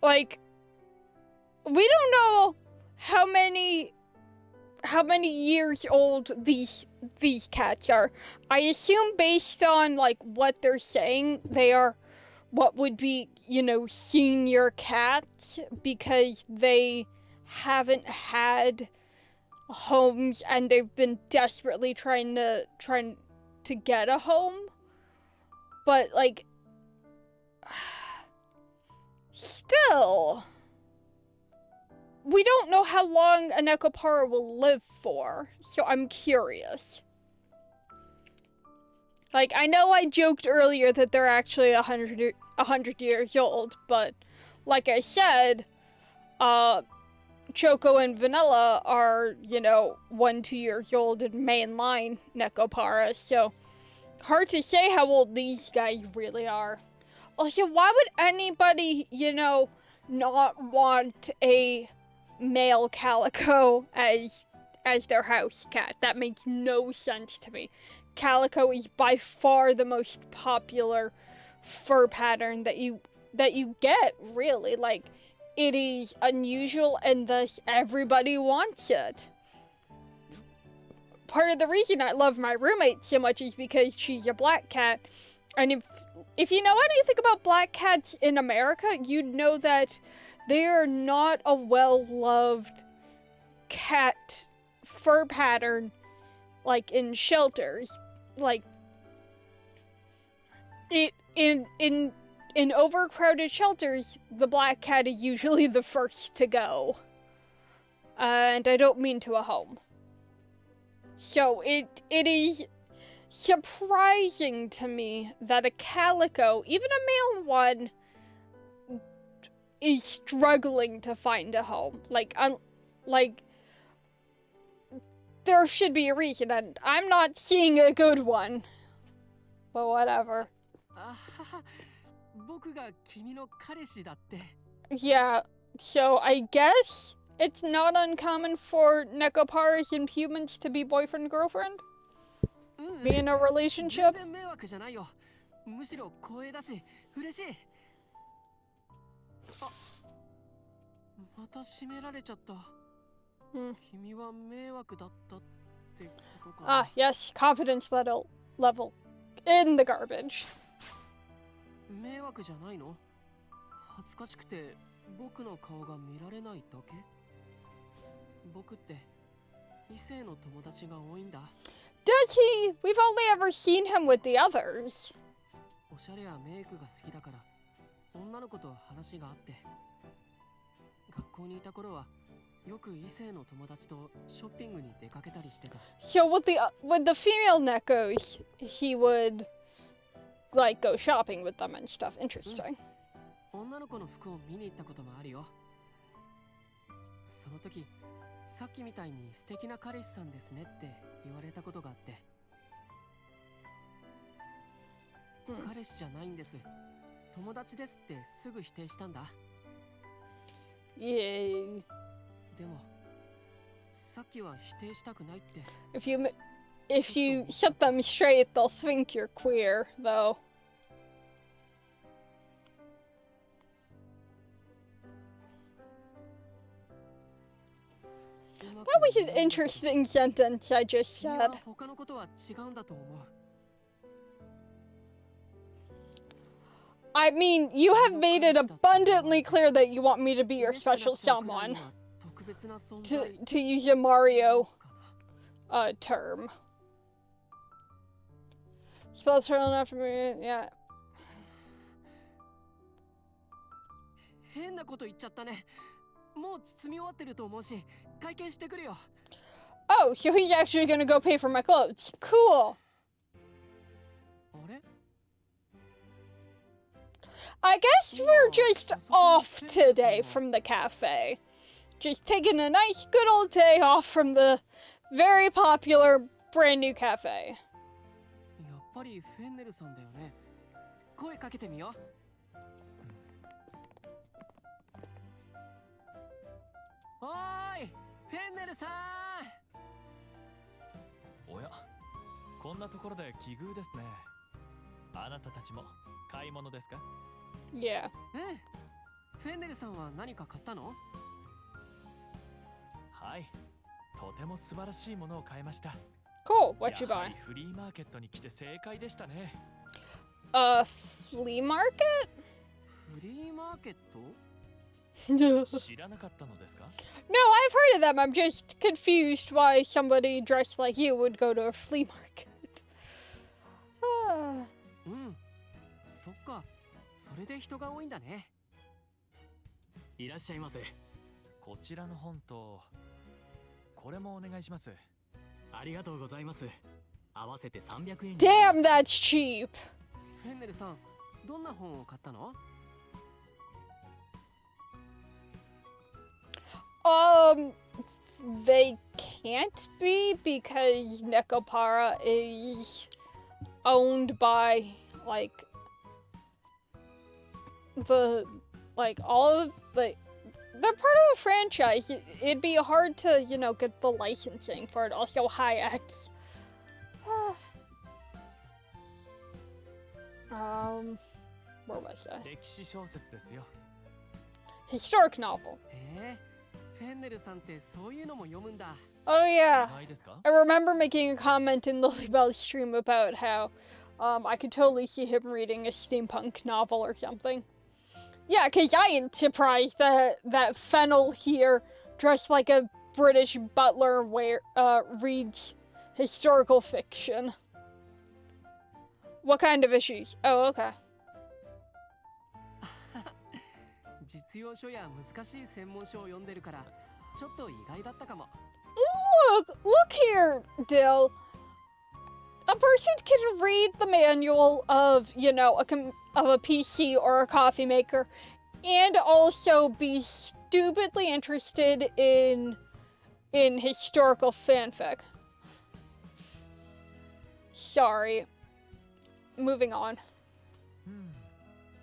Like, we don't know how many years old these cats are. I assume based on like what they're saying, they are what would be, you know, senior cats because they haven't had homes and they've been desperately trying to get a home. But like still, we don't know how long a Nekopara will live for, so I'm curious. Like, I know I joked earlier that they're actually 100 years old, but like I said, Choco and Vanilla are, you know, 1-2 years old in mainline Nekopara, so hard to say how old these guys really are. Also, why would anybody, you know, not want a male Calico as their house cat? That makes no sense to me. Calico is by far the most popular fur pattern that you get, really. Like, it is unusual and thus everybody wants it. Part of the reason I love my roommate so much is because she's a black cat, and if you know anything about black cats in America, you'd know that they are not a well-loved cat fur pattern, like, in shelters. Like, in in overcrowded shelters, the black cat is usually the first to go. And I don't mean to a home. So it is surprising to me that a calico, even a male one, is struggling to find a home. Like, there should be a reason, and I'm not seeing a good one. But whatever. あはは、僕が君の彼氏だって。Yeah, so I guess it's not uncommon for Nekoparas and humans to be boyfriend-girlfriend? Be in a relationship? 全然迷惑じゃないよ。むしろ光栄だし、嬉しい。あ、また閉められちゃった。君は迷惑だったってことか。Ah, yes, confidence level in the garbage. 迷惑じゃないの？恥ずかしくて僕の顔が見られないだけ？僕って異性の友達が多いんだ。Does he? We've only ever seen him with the others. おしゃれやメイクが好きだから女の子と話があって。学校にいた頃はよく異性の友達とショッピングに出かけたりしてた。So with the female Nekos, he would like go shopping with them and stuff. Interesting. 女の子の服を見に行ったこともあるよ。その時、さっきみたいに素敵な彼氏さんですねって言われたことがあって。彼氏じゃないんです。友達ですってすぐ否定したんだ。Yeah. でも、さっきは否定したくないって。If you set them straight, they'll think you're queer, though. That was an interesting sentence I just said. 他のことは違うんだと思う。I mean, you have made it abundantly clear that you want me to be your special someone. To use a Mario term. Spells turn after me, yeah. 変なこと言っちゃったね。もう包み終わってると思うし、会計してくるよ。Oh, so he's actually gonna go pay for my clothes. Cool. あれ? I guess we're just off today from the cafe. Just taking a nice good old day off from the very popular brand new cafe. やっぱりフェンネルさんだよね。声かけてみよう。おーい、フェンネルさん。おや、こんなところで奇遇ですね。あなたたちも買い物ですか？ Yeah. フェンネルさんは何か買ったの？はい、とても素晴らしいものを買いました。Cool. What you buy? フリーマーケットに来て正解でしたね。Flea market? フリーマーケット？知らなかったのですか？ No, I've heard of them. I'm just confused why somebody dressed like you would go to a flea market. そっか。それで人が多いんだね。いらっしゃいませ。こちらの本とこれもお願いします。ありがとうございます。合わせて300円。Damn, that's cheap. フェンネルさん、どんな本を買ったの？They can't be because Nekopara is owned by like all of they're part of the franchise. It'd be hard to, get the licensing for it. Also, high X. Where was I? 歴史小説ですよ。 Historic novel. フェンネルさんってそういうのも読むんだ。Oh yeah. ないですか？ I remember making a comment in Lilybell's stream about how I could totally see him reading a steampunk novel or something. Yeah, because I am surprised that Fennel here, dressed like a British butler, reads historical fiction. What kind of issues? Oh, okay. 実用書や難しい専門書を読んでるからちょっと意外だったかも。 Look here, Dill. A person can read the manual of, you know, of a PC or a coffee maker and also be stupidly interested in historical fanfic. Sorry. Moving on.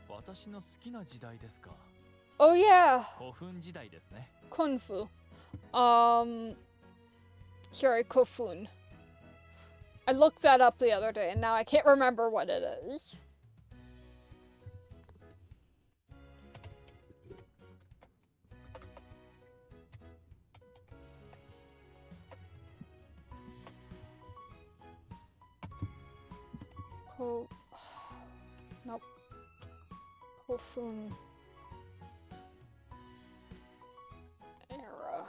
私の好きな時代ですか。 Oh yeah, 古墳時代ですね。 Kung Fu. Sorry, Kofun. I looked that up the other day and now I can't remember what it is. Nope. Kofun era.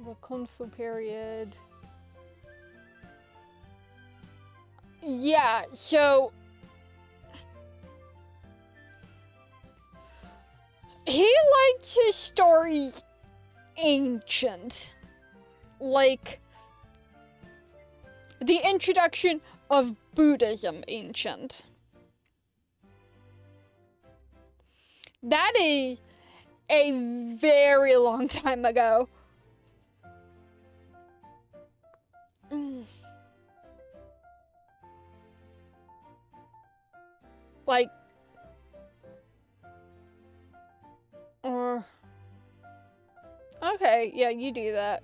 The Kung Fu period. Yeah, so he liked his stories ancient. Like the introduction of Buddhism ancient. That is a very long time ago. Like, or okay, yeah, you do that.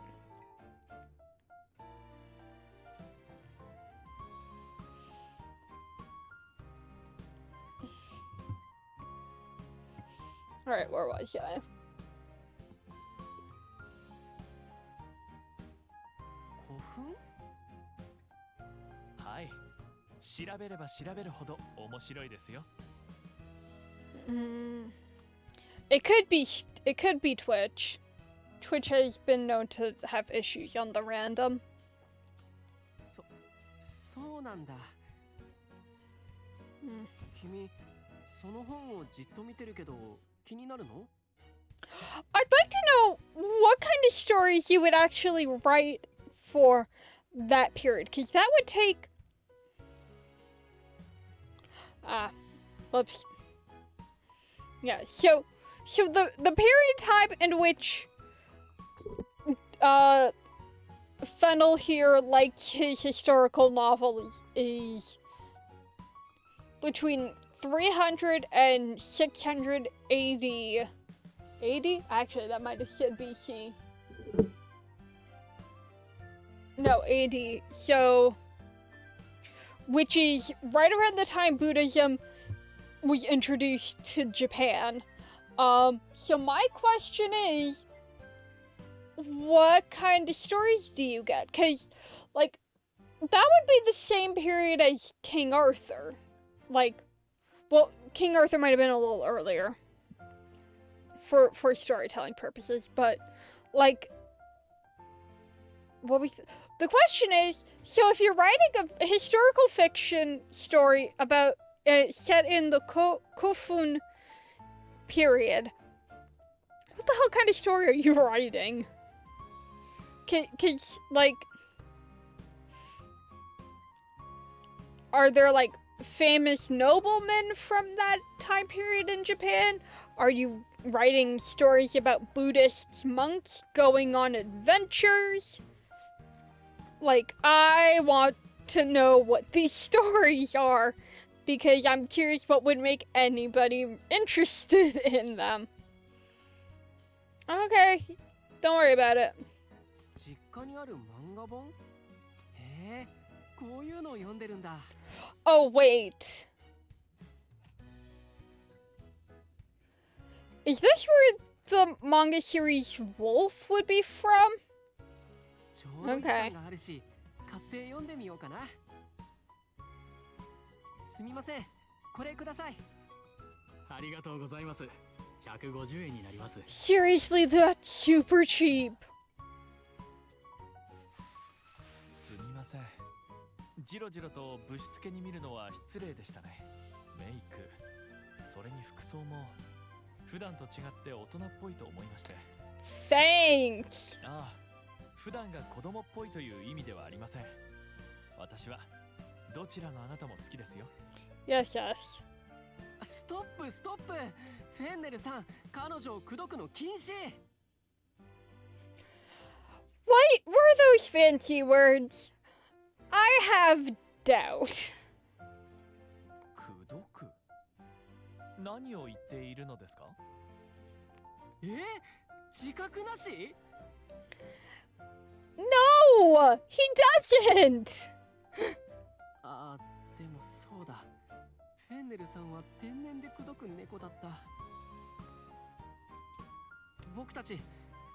All right, where was I? 古墳？はい。調べれば調べるほど面白いですよ。It could be Twitch. Twitch has been known to have issues on the random. そうなんだ。君、その本をじっと見てるけど気になるの？ I'd like to know what kind of stories you would actually write for that period, because that would take oops. Yeah, so the period time in which Fennel here liked his historical novels is between 300 and 600 AD. 80? Actually, that might have said BC. No, AD. So, which is right around the time Buddhism was introduced to Japan. So my question is, what kind of stories do you get? Because, like, that would be the same period as King Arthur. Like, well, King Arthur might have been a little earlier for storytelling purposes, but, like, the question is, so if you're writing a historical fiction story about set in the Kofun period, what the hell kind of story are you writing? Cause, like, are there, like, famous noblemen from that time period in Japan? Are you writing stories about Buddhist monks going on adventures? Like, I want to know what these stories are, because I'm curious what would make anybody interested in them. Okay, don't worry about it. 実家にある漫画本？へえ、こういうのを読んでるんだ。 Oh, wait. Is this where the manga series Wolf would be from? ちょうど一巻があるし、買って読んでみようかな。すみません、これください。ありがとうございます。150円になります。 Seriously, that's super cheap. すみません。じろじろとぶしつけに見るのは失礼でしたね。メイク、それに服装も普段と違って大人っぽいと思いまして。Thanks. ああ、普段が子供っぽいという意味ではありません。私はどちらのあなたも好きですよ。Yes, yes. ストップストップ。フェンネルさん、彼女を口説くの禁止。 What were those fancy words? I have doubt. 口説く？何を言っているのですか？自覚なし？ No, he doesn't. ああ、でもそうだ。フェンネルさんは天然で口説く猫だった。僕たち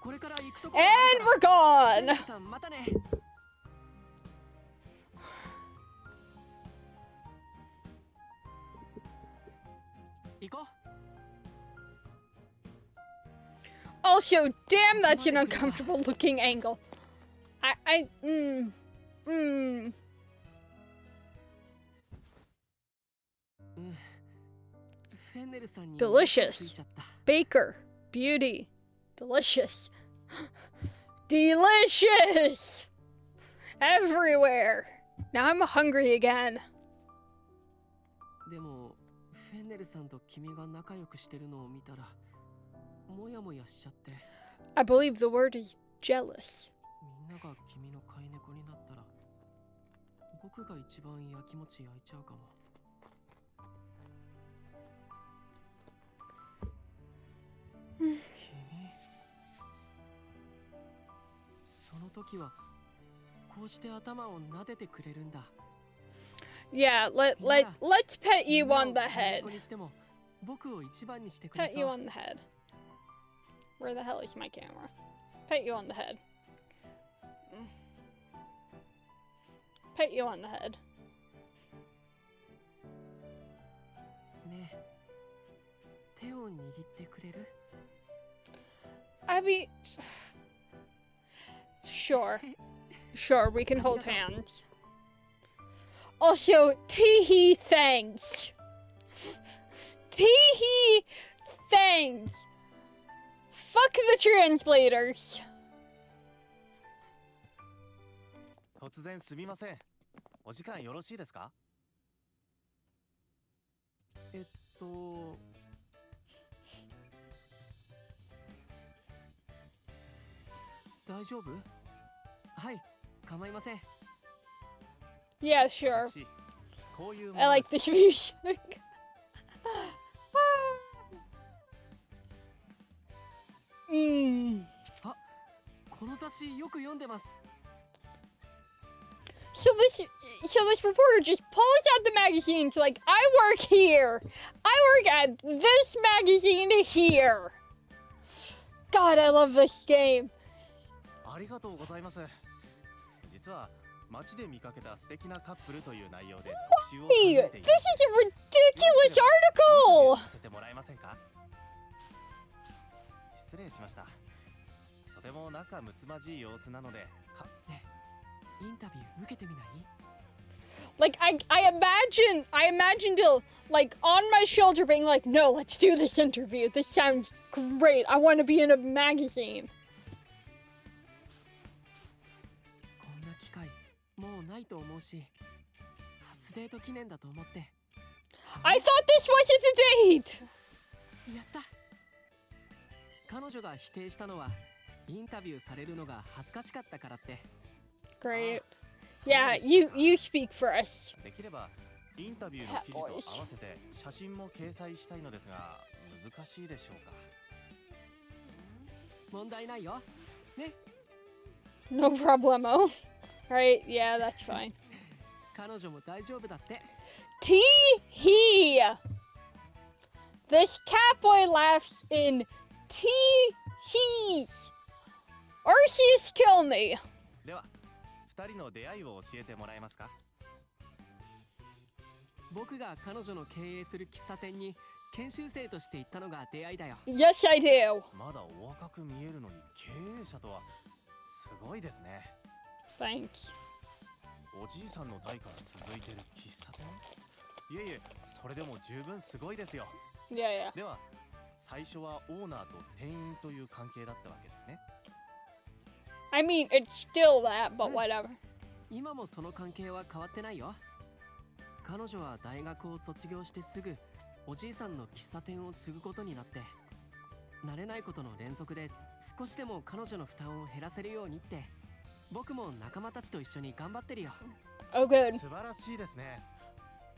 これから行くところがある And we're から。フェンネ gone. ルさん、またね。行こう。 Also, damn, that's an uncomfortable looking angle. Delicious. Baker. Beauty. Delicious. Delicious! Everywhere. Now I'm hungry again. でもフェンネルさんと君が仲良くしてるのを見たらもやもやしちゃって。 I believe the word is jealous. みんなが君の飼い猫になったら僕が一番やきもち焼いちゃうかも。君、その時はこうして頭を撫でてくれるんだ。 Yeah, let's pet you on the みんなを飼い head. 猫にしても僕を一番にしてくれ Pet そう。 you on the head. Where the hell is my camera? Pet you on the head. Pet you on the head. ねえ、手を握ってくれる？ I mean, sure. Sure, we can hold hands. Also, teehee thanks. Teehee thanks. Fuck the translators. 突然すみません。お時間よろしいですか？大丈夫？はい、構いません。 Yeah, sure. 私こういうも I の like です。 this music. この雑誌よく読んでます。 So this reporter just pulls out the magazines like, I work here. I work at this magazine here. God, I love this game. ありがとうございます。実は街で見かけた素敵なカップルという内容で特集を考 Hey, えてい this ます。 is a ridiculous インタビュー article. させてもらえませんか？失礼しました。とても仲睦まじい様子なのでインタビュー受けてみない？ Like I imagined it like on my shoulder being like, no, let's do this interview. This sounds great. I want to be in a magazine. こんな機会もうないと思うし、初デート記念だと思って。 I thought this wasn't a date. やった。彼女が否定したのはインタビューされるのが恥ずかしかったからって。 Great. そうで Yeah, した you speak for us. できればインタビューの記事と合わせて写真も掲載したいのですが難しいでしょうか？問題ないよ。ね。 No problemo. Right? Yeah, that's fine. 彼女も大丈夫だって。 Tee hee. This catboy laughs in tee hees. Arceus kill me. では2人の出会いを教えてもらえますか？僕が彼女の経営する喫茶店に研修生として行ったのが出会いだよ。 Yes, I do. まだお若く見えるのに経営者とはすごいですね。 Thanks. おじいさんの代から続いてる喫茶店？いえいえ、それでも十分すごいですよ。 Yeah, yeah. では最初はオーナーと店員という関係だったわけですね。 I mean, it's still that, but whatever. 今もその関係は変わってないよ。彼女は大学を卒業してすぐおじいさんの喫茶店を継ぐことになって、慣れないことの連続で少しでも彼女の負担を減らせるようにって、僕も仲間たちと一緒に頑張ってるよ。 Oh, good. 素晴らしいですね。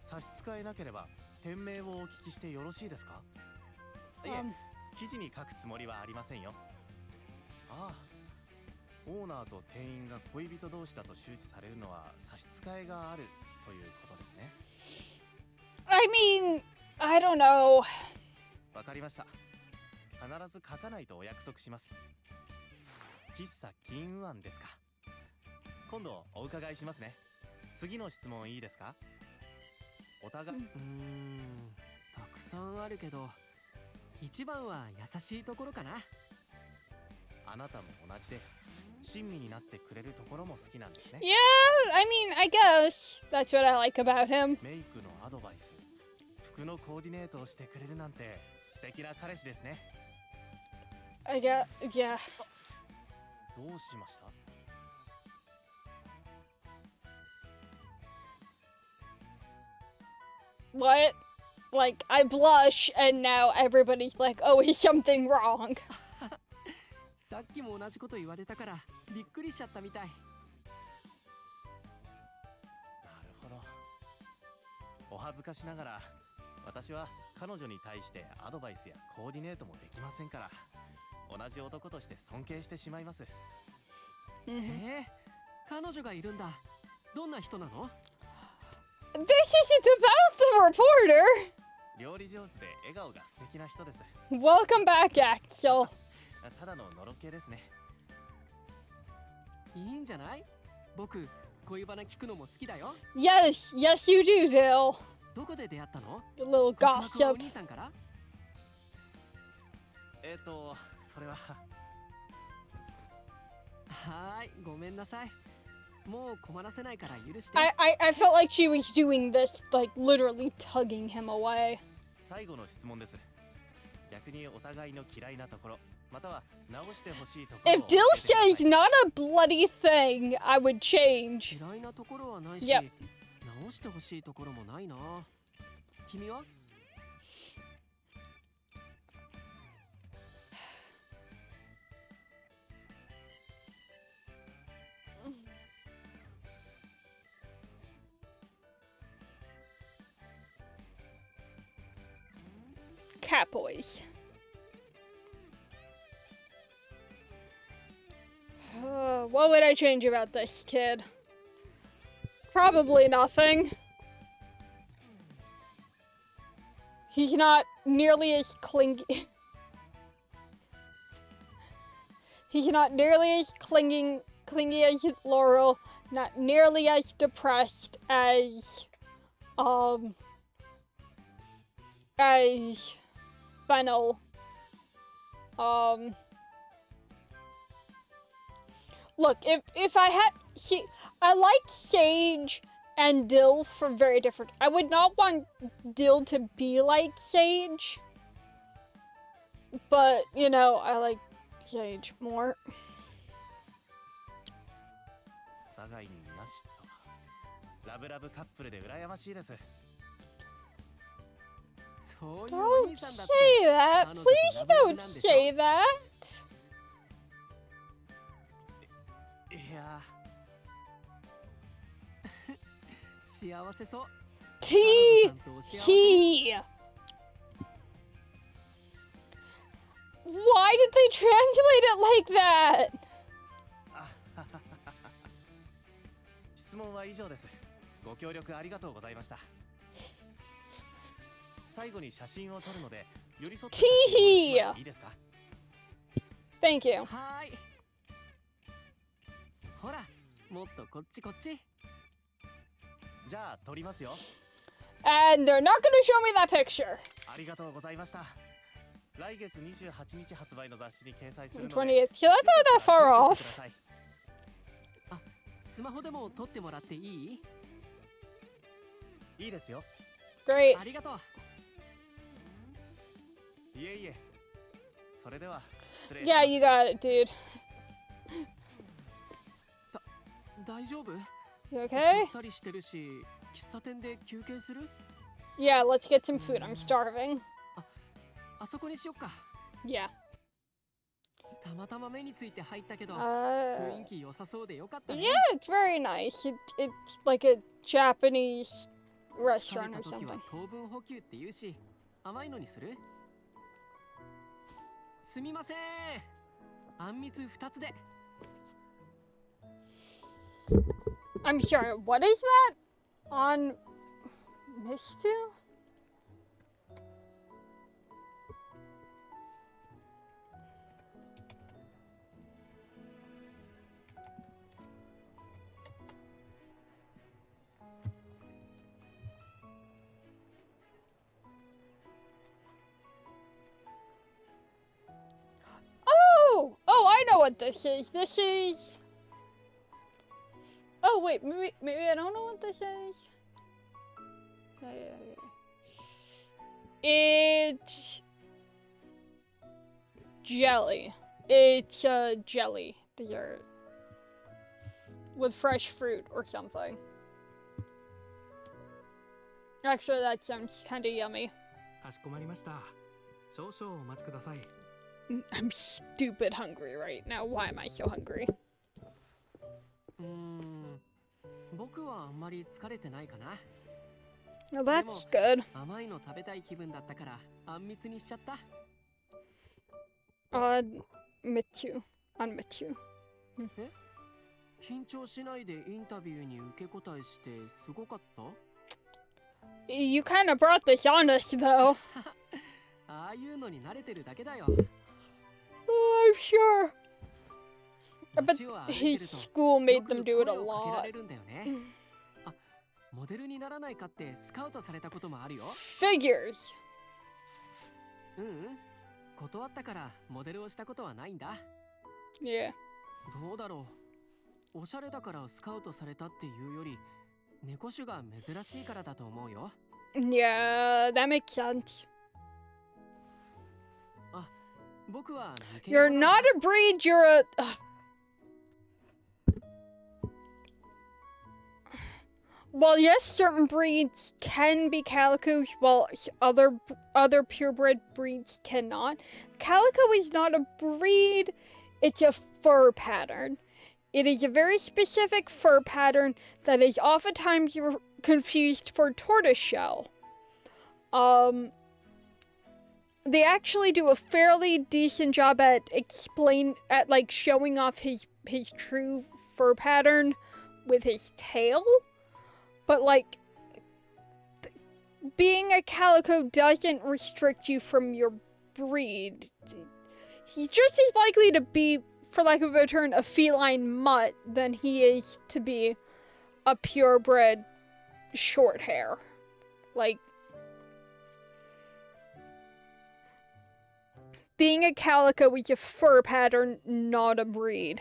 差し支えなければ店名をお聞きしてよろしいですか？いえ、記事に書くつもりはありませんよ。ああ、オーナーと店員が恋人同士だと周知されるのは差し支えがあるということですね。 I mean, I don't know. わかりました。必ず書かないとお約束します。喫茶金運案ですか。今度お伺いしますね。次の質問いいですか？お互い、たくさんあるけど、一番は優しいところかな。あなたも同じで親身になってくれるところも好きなんですね。 Yeah, I mean, I guess that's what I like about him. メイクのアドバイス、服のコーディネートをしてくれるなんて素敵な彼氏ですね。 I guess, yeah. どうしました？ What? Like, I blush, and now everybody's like, oh, is something wrong? さっきも同じこと言われたからびっくりしちゃったみたい。なるほど。お恥ずかしながら私は彼女に対してアドバイスやコーディネートもできませんから、同じ男として尊敬してしまいます。彼女がいるんだ。どんな人なの？ This isn't about the reporter. 料理上手で笑顔が素敵な人です。 Welcome back, Axel. ただののろけですね。いいんじゃない？僕、恋バナ聞くのも好きだよ。 Yes, yes, you do, Zill. どこで出会ったの？ A little 告白はお gossip. 兄さんから？それは。はーい、ごめんなさい。もう困らせないから許して。I felt like she was doing this, like literally tugging him away. 最後の質問です。逆にお互いの嫌いなところ、または直してほしいところを If Dill says not a bloody thing, I would change. 嫌いなところはないし、 Yep. 直してほしいところもないな。君は？ CatBoys. What would I change about this kid? Probably nothing. He's not nearly as clingy. He's not nearly as clingy as Laurel. Not nearly as depressed as Fennel. Look, if I had I like Sage and Dill for very different. I would not want Dill to be like Sage, but you know, I like Sage more. お互いになしと。ラブラブカップルで羨ましいです。そういうお Don't 兄さんだっ say て。 that. 彼女と Please ラブラブ don't なんでしょ？ say that. いや幸せそう。 T 彼女さんとお幸せに。 he. Why did they translate it like that? 質問は以上です。ご協力ありがとうございました。最後に写真を撮るので、寄り添って写真を一枚いいですか？ Thank you. はーい。ほら、もっとこっちこっち。じゃあ撮りますよ。 And they're not gonna show me that picture. ありがとうございました。来月28日発売の雑誌に掲載するので、 20th. Yeah, that's not that far off. 次スマホでも撮ってもらっていい？いいですよ。 Great. ありがとう。いえいえ。それでは失礼し Yeah, ます。 you got it, dude. 大丈夫？ You ゆ okay? ったりしてるし、喫茶店で休憩する？ Yeah, let's get some food. I'm starving. あそこにしよっか。 Yeah. たまたま目について入ったけど、 Uh, 雰囲気良さそうでよかったね。 yeah, it's very nice. It's like a Japanese 疲れ restaurant た or 時は something. 糖分補給って言うし、甘いのにする？すみません。あんみつ2つで。 I'm sorry, what is that? On Mistu? Oh! Oh, I know what this is. This is... Oh, wait, maybe I don't know what this is. It's... jelly. It's a jelly dessert. With fresh fruit or something. Actually, that sounds kind of yummy. かしこまりました。少々お待ちください。I'm stupid hungry right now. Why am I so hungry? 僕はあんまり疲れてないかな。 Well, that's good. 甘いの食べたい気分だったからあんみつにしちゃった。 Mitsu. On Mitsu. 緊張しないでインタビューに受け答えしてすごかった？ You kind of brought this on us, though. ああいうのに慣れてるだけだよ。 Oh, I'm sure. I bet 街を歩いてる his と school made よく them do it a 声をかけら lot. れるんだよね。あ、モデルにならないかってスカウトされたこともあるよ。 Figures. 断ったからモデルをしたことはないんだ。 Yeah. どうだろう。おしゃれだからスカウトされたっていうより、猫種が珍しいからだと思うよ。 Yeah, that makes sense. 僕は三毛 You're 猫なん not だ。 a breed, you're a... Well, yes, certain breeds can be calicos, while other purebred breeds cannot. Calico is not a breed, it's a fur pattern. It is a very specific fur pattern that is oftentimes confused for tortoiseshell. They actually do a fairly decent job at showing off his true fur pattern with his tail. But like, being a calico doesn't restrict you from your breed. He's just as likely to be, for lack of a better term, a feline mutt than he is to be a purebred short hair. Like, being a calico is a fur pattern, not a breed.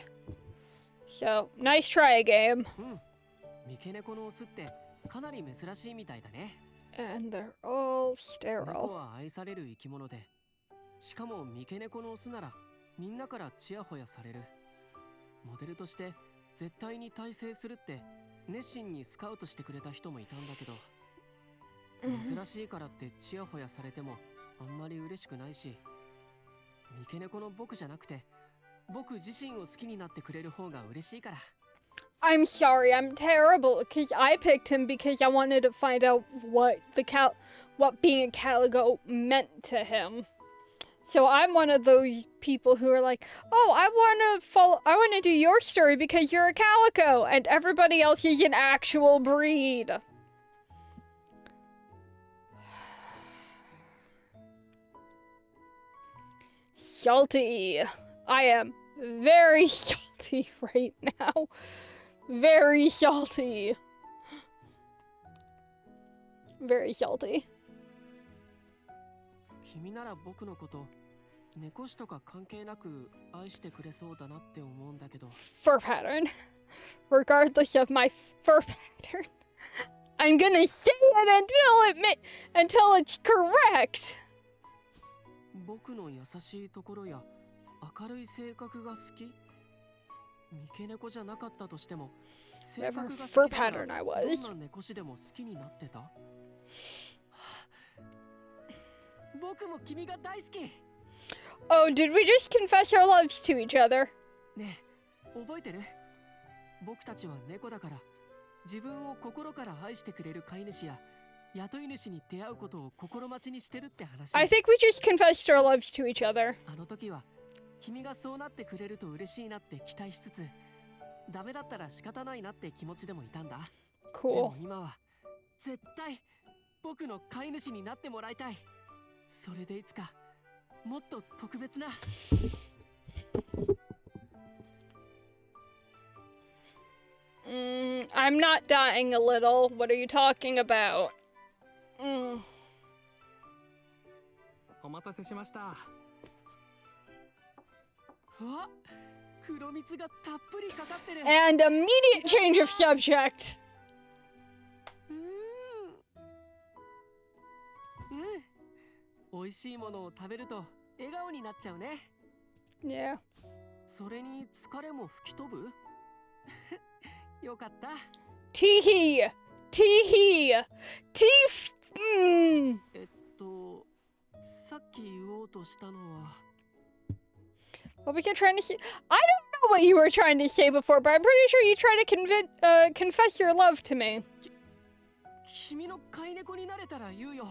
So, nice try, game. 三毛猫のオスってかなり珍しいみたいだね。 And they're all 猫 sterile. は愛される生き物で、しかも三毛猫のオスならみんなからチヤホヤされる。モデルとして絶対に大成するって熱心にスカウトしてくれた人もいたんだけど、珍しいからってチヤホヤされてもあんまり嬉しくないし、三毛猫の僕じゃなくて僕自身を好きになってくれる方が嬉しいから。 I'm sorry, I'm terrible, because I picked him because I wanted to find out what being a calico meant to him. So I'm one of those people who are like, oh, I want to do your story because you're a calico, and everybody else is an actual breed. Salty. I am very salty right now. Very salty. Very salty. 君なら僕のこと猫種とか関係なく愛してくれそうだなって思うんだけど。 Fur pattern. regardless of my fur pattern. I'm gonna say it until it's correct. 僕の優しいところや明るい性格が好き。三毛猫じゃなかったとしても、性格が好きだからどんな猫種でも好きになってた。僕も君が大好き。Oh, did we just confess our loves to each other? ねえ、覚えてる？僕たちは猫だから、自分を心から愛してくれる飼い主や雇い主に出会うことを心待ちにしてるって話。I think we just confessed our loves to each other. あの時は君がそうなってくれると嬉しいなって期待しつつ、ダメだったら仕方ないなって気持ちでもいたんだ。で Cool. も今は絶対僕の飼い主になってもらいたい。それでいつかもっと特別な。I'm not dying a little. What are you talking about? お待たせしました。うわ、黒蜜がたっぷりかかってる。 And immediate change of subject. 美味しいものを食べると笑顔になっちゃうね。 Yeah. それに疲れも吹き飛ぶ。よかった。 Teehee. Teehee. Teef. さっき言おうとしたのは。What we can try to say? I don't know what you were trying to say before, but I'm pretty sure you tried to confess your love to me. 君の飼い猫になれたら言うよ。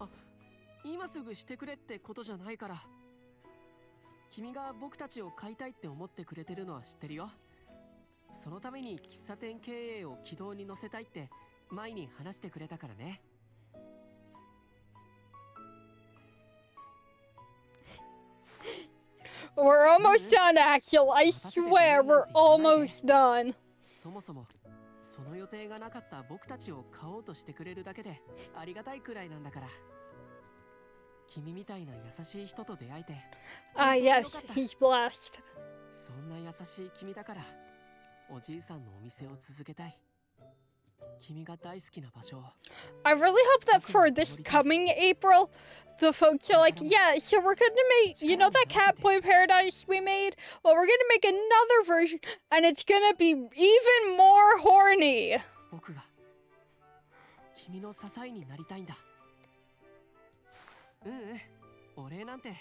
あ、今すぐしてくれってことじゃないから。君が僕たちを飼いたいって思ってくれてるのは知ってるよ。そのために喫茶店経営を軌道に乗せたいって前に話してくれたからね。We're almost done, Axel. I swear we're almost done. そもそもその予定がなかった僕たちを飼おうとしてくれるだけでありがたいくらいなんだから。君みたいな優しい人と出会えて。Ah, yes, he's blessed. そんな優しい君だからおじいさんのお店を続けたい。君が大好きな場所。 I really hope that for this coming April, the folks are like, yeah, so we're gonna make, you know that Catboy Paradise we made? Well, we're gonna make another version, and it's gonna be even more horny. 僕が君の支えになりたいんだ。お礼なんて。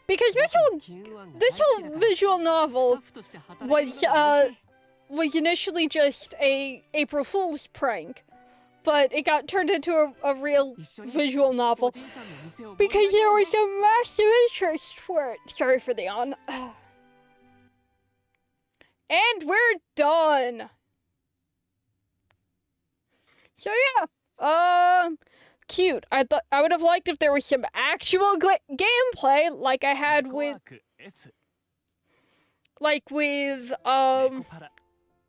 Because this whole visual novel was initially just a April Fool's prank, but it got turned into a real visual novel because there was a massive interest for it. Sorry for the yawn. And we're done. So yeah, cute. I would have liked if there was some actual gameplay like I had with, Nekopara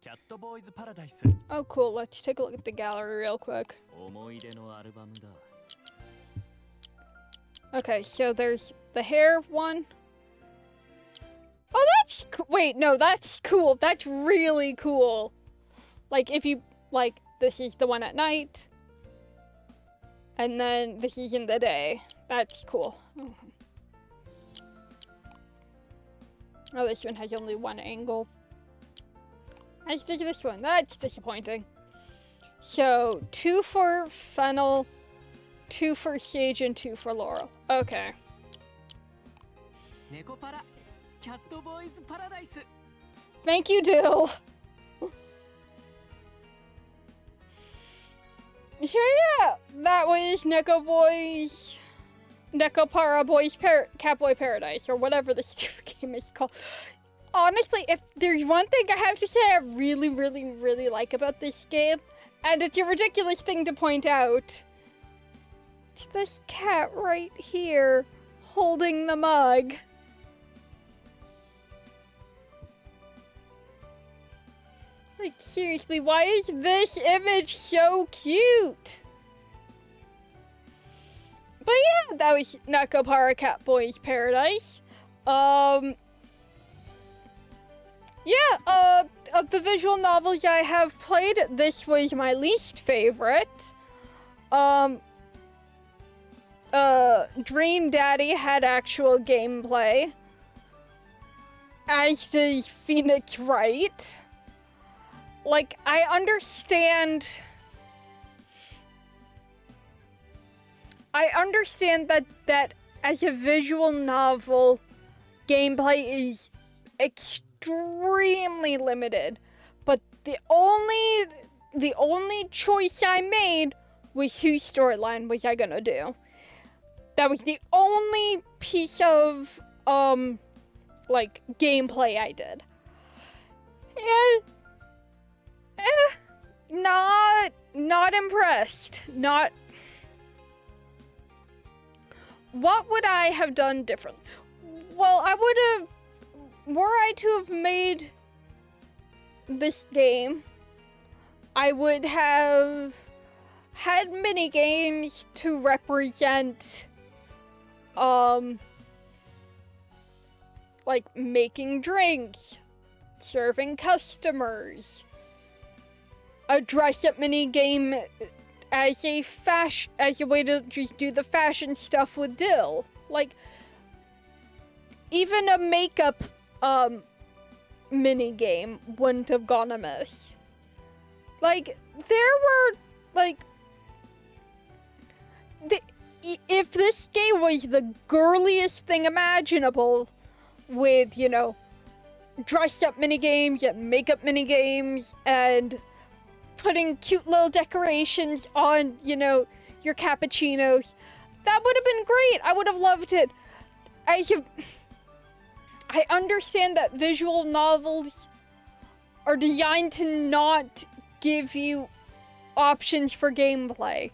CatBoys Paradice. Oh cool, let's take a look at the gallery real quick. 思い出のアルバムだ。 Okay, so there's the hair one. Oh, that's wait, no, that's cool. That's really cool. Like if you like, this is the one at night, and then this is in the day. That's cool. Oh, this one has only one angle. As does this one. That's disappointing. So 2 for Fennel, 2 for Sage, and 2 for Laurel. Okay. Nekopara CatBoys Paradice. Thank you, Dill. So yeah, that was Nekopara CatBoy Paradise, or whatever the stupid game is called. Honestly, if there's one thing I have to say I really, really, really like about this game, and it's a ridiculous thing to point out, it's this cat right here holding the mug. Like, seriously, why is this image so cute? But yeah, that was Nekopara CatBoys Paradise. Yeah, of the visual novels I have played, this was my least favorite. Dream Daddy had actual gameplay, as does Phoenix Wright. Like, I understand that as a visual novel, gameplay is extremely limited, but the only choice I made was whose storyline was I gonna do. That was the only piece of like gameplay I did, and not impressed. Not. What would I have done different? Well, I would have, were I to have made this game, I would have had mini games to represent, like making drinks, serving customers, a dress-up mini game as a way to just do the fashion stuff with Dill. Like, even a makeup mini game wouldn't have gone amiss. Like, there were like, if this game was the girliest thing imaginable, with, you know, dress-up mini games and makeup mini games and putting cute little decorations on, you know, your cappuccinos, that would have been great. I would have loved it. I understand that visual novels are designed to not give you options for gameplay.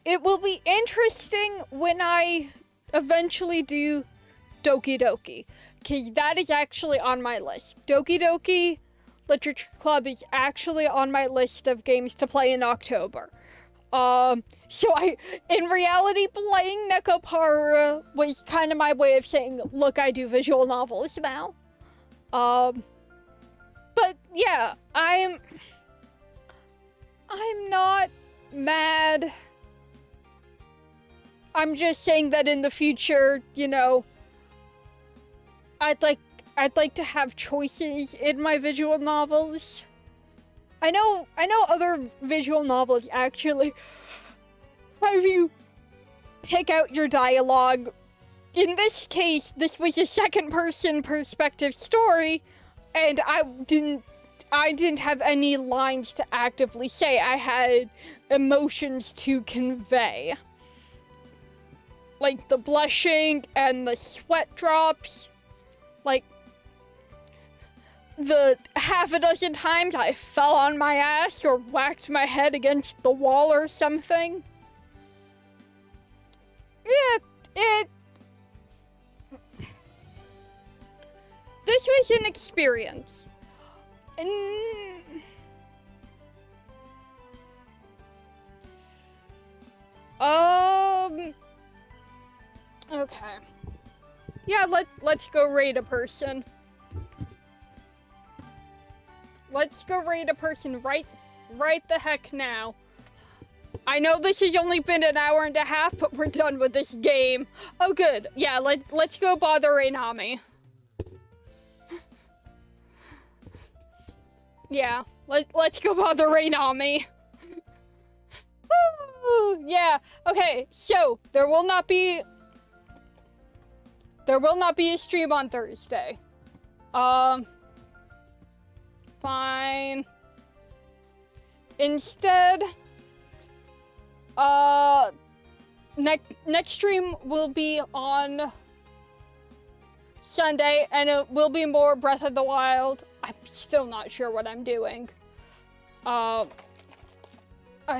It will be interesting when I eventually do Doki Doki, because that is actually on my list. Doki Doki Literature Club is actually on my list of games to play in October. So in reality, playing Nekopara was kind of my way of saying, look, I do visual novels now. But yeah, I'm not mad. I'm just saying that in the future, you know, I'd like to have choices in my visual novels. I know other visual novels actually have you pick out your dialogue. In this case, this was a second-person perspective story, and I didn't have any lines to actively say. I had emotions to convey. Like the blushing and the sweat drops. Like, the half a dozen times I fell on my ass or whacked my head against the wall or something. This was an experience. Okay. Yeah, let's go raid a person. Let's go raid a person right the heck now. I know this has only been an hour and a half, but we're done with this game. Oh, good. Yeah, let's go bother Rainami. Yeah, let's go bother Rainami. Yeah. Okay. So there will not be a stream on Thursday. Fine. Instead, next stream will be on Sunday, and it will be more Breath of the Wild. I'm still not sure what I'm doing. I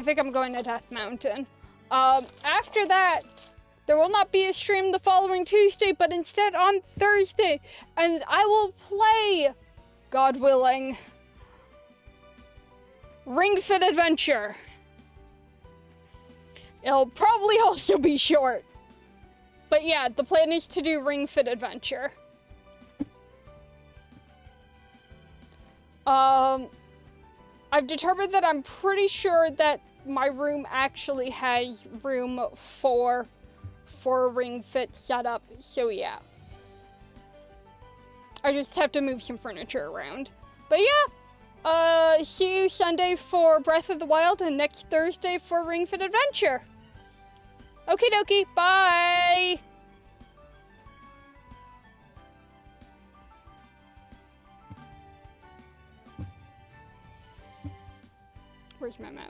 think I'm going to Death Mountain. After that, there will not be a stream the following Tuesday, but instead on Thursday, and I will play, God willing, Ring Fit Adventure. It'll probably also be short. But yeah, the plan is to do Ring Fit Adventure. I've determined that I'm pretty sure that my room actually has room for a Ring Fit setup, so yeah. I just have to move some furniture around. But yeah, see you Sunday for Breath of the Wild and next Thursday for Ring Fit Adventure. Okie dokie, bye! Where's my mouse?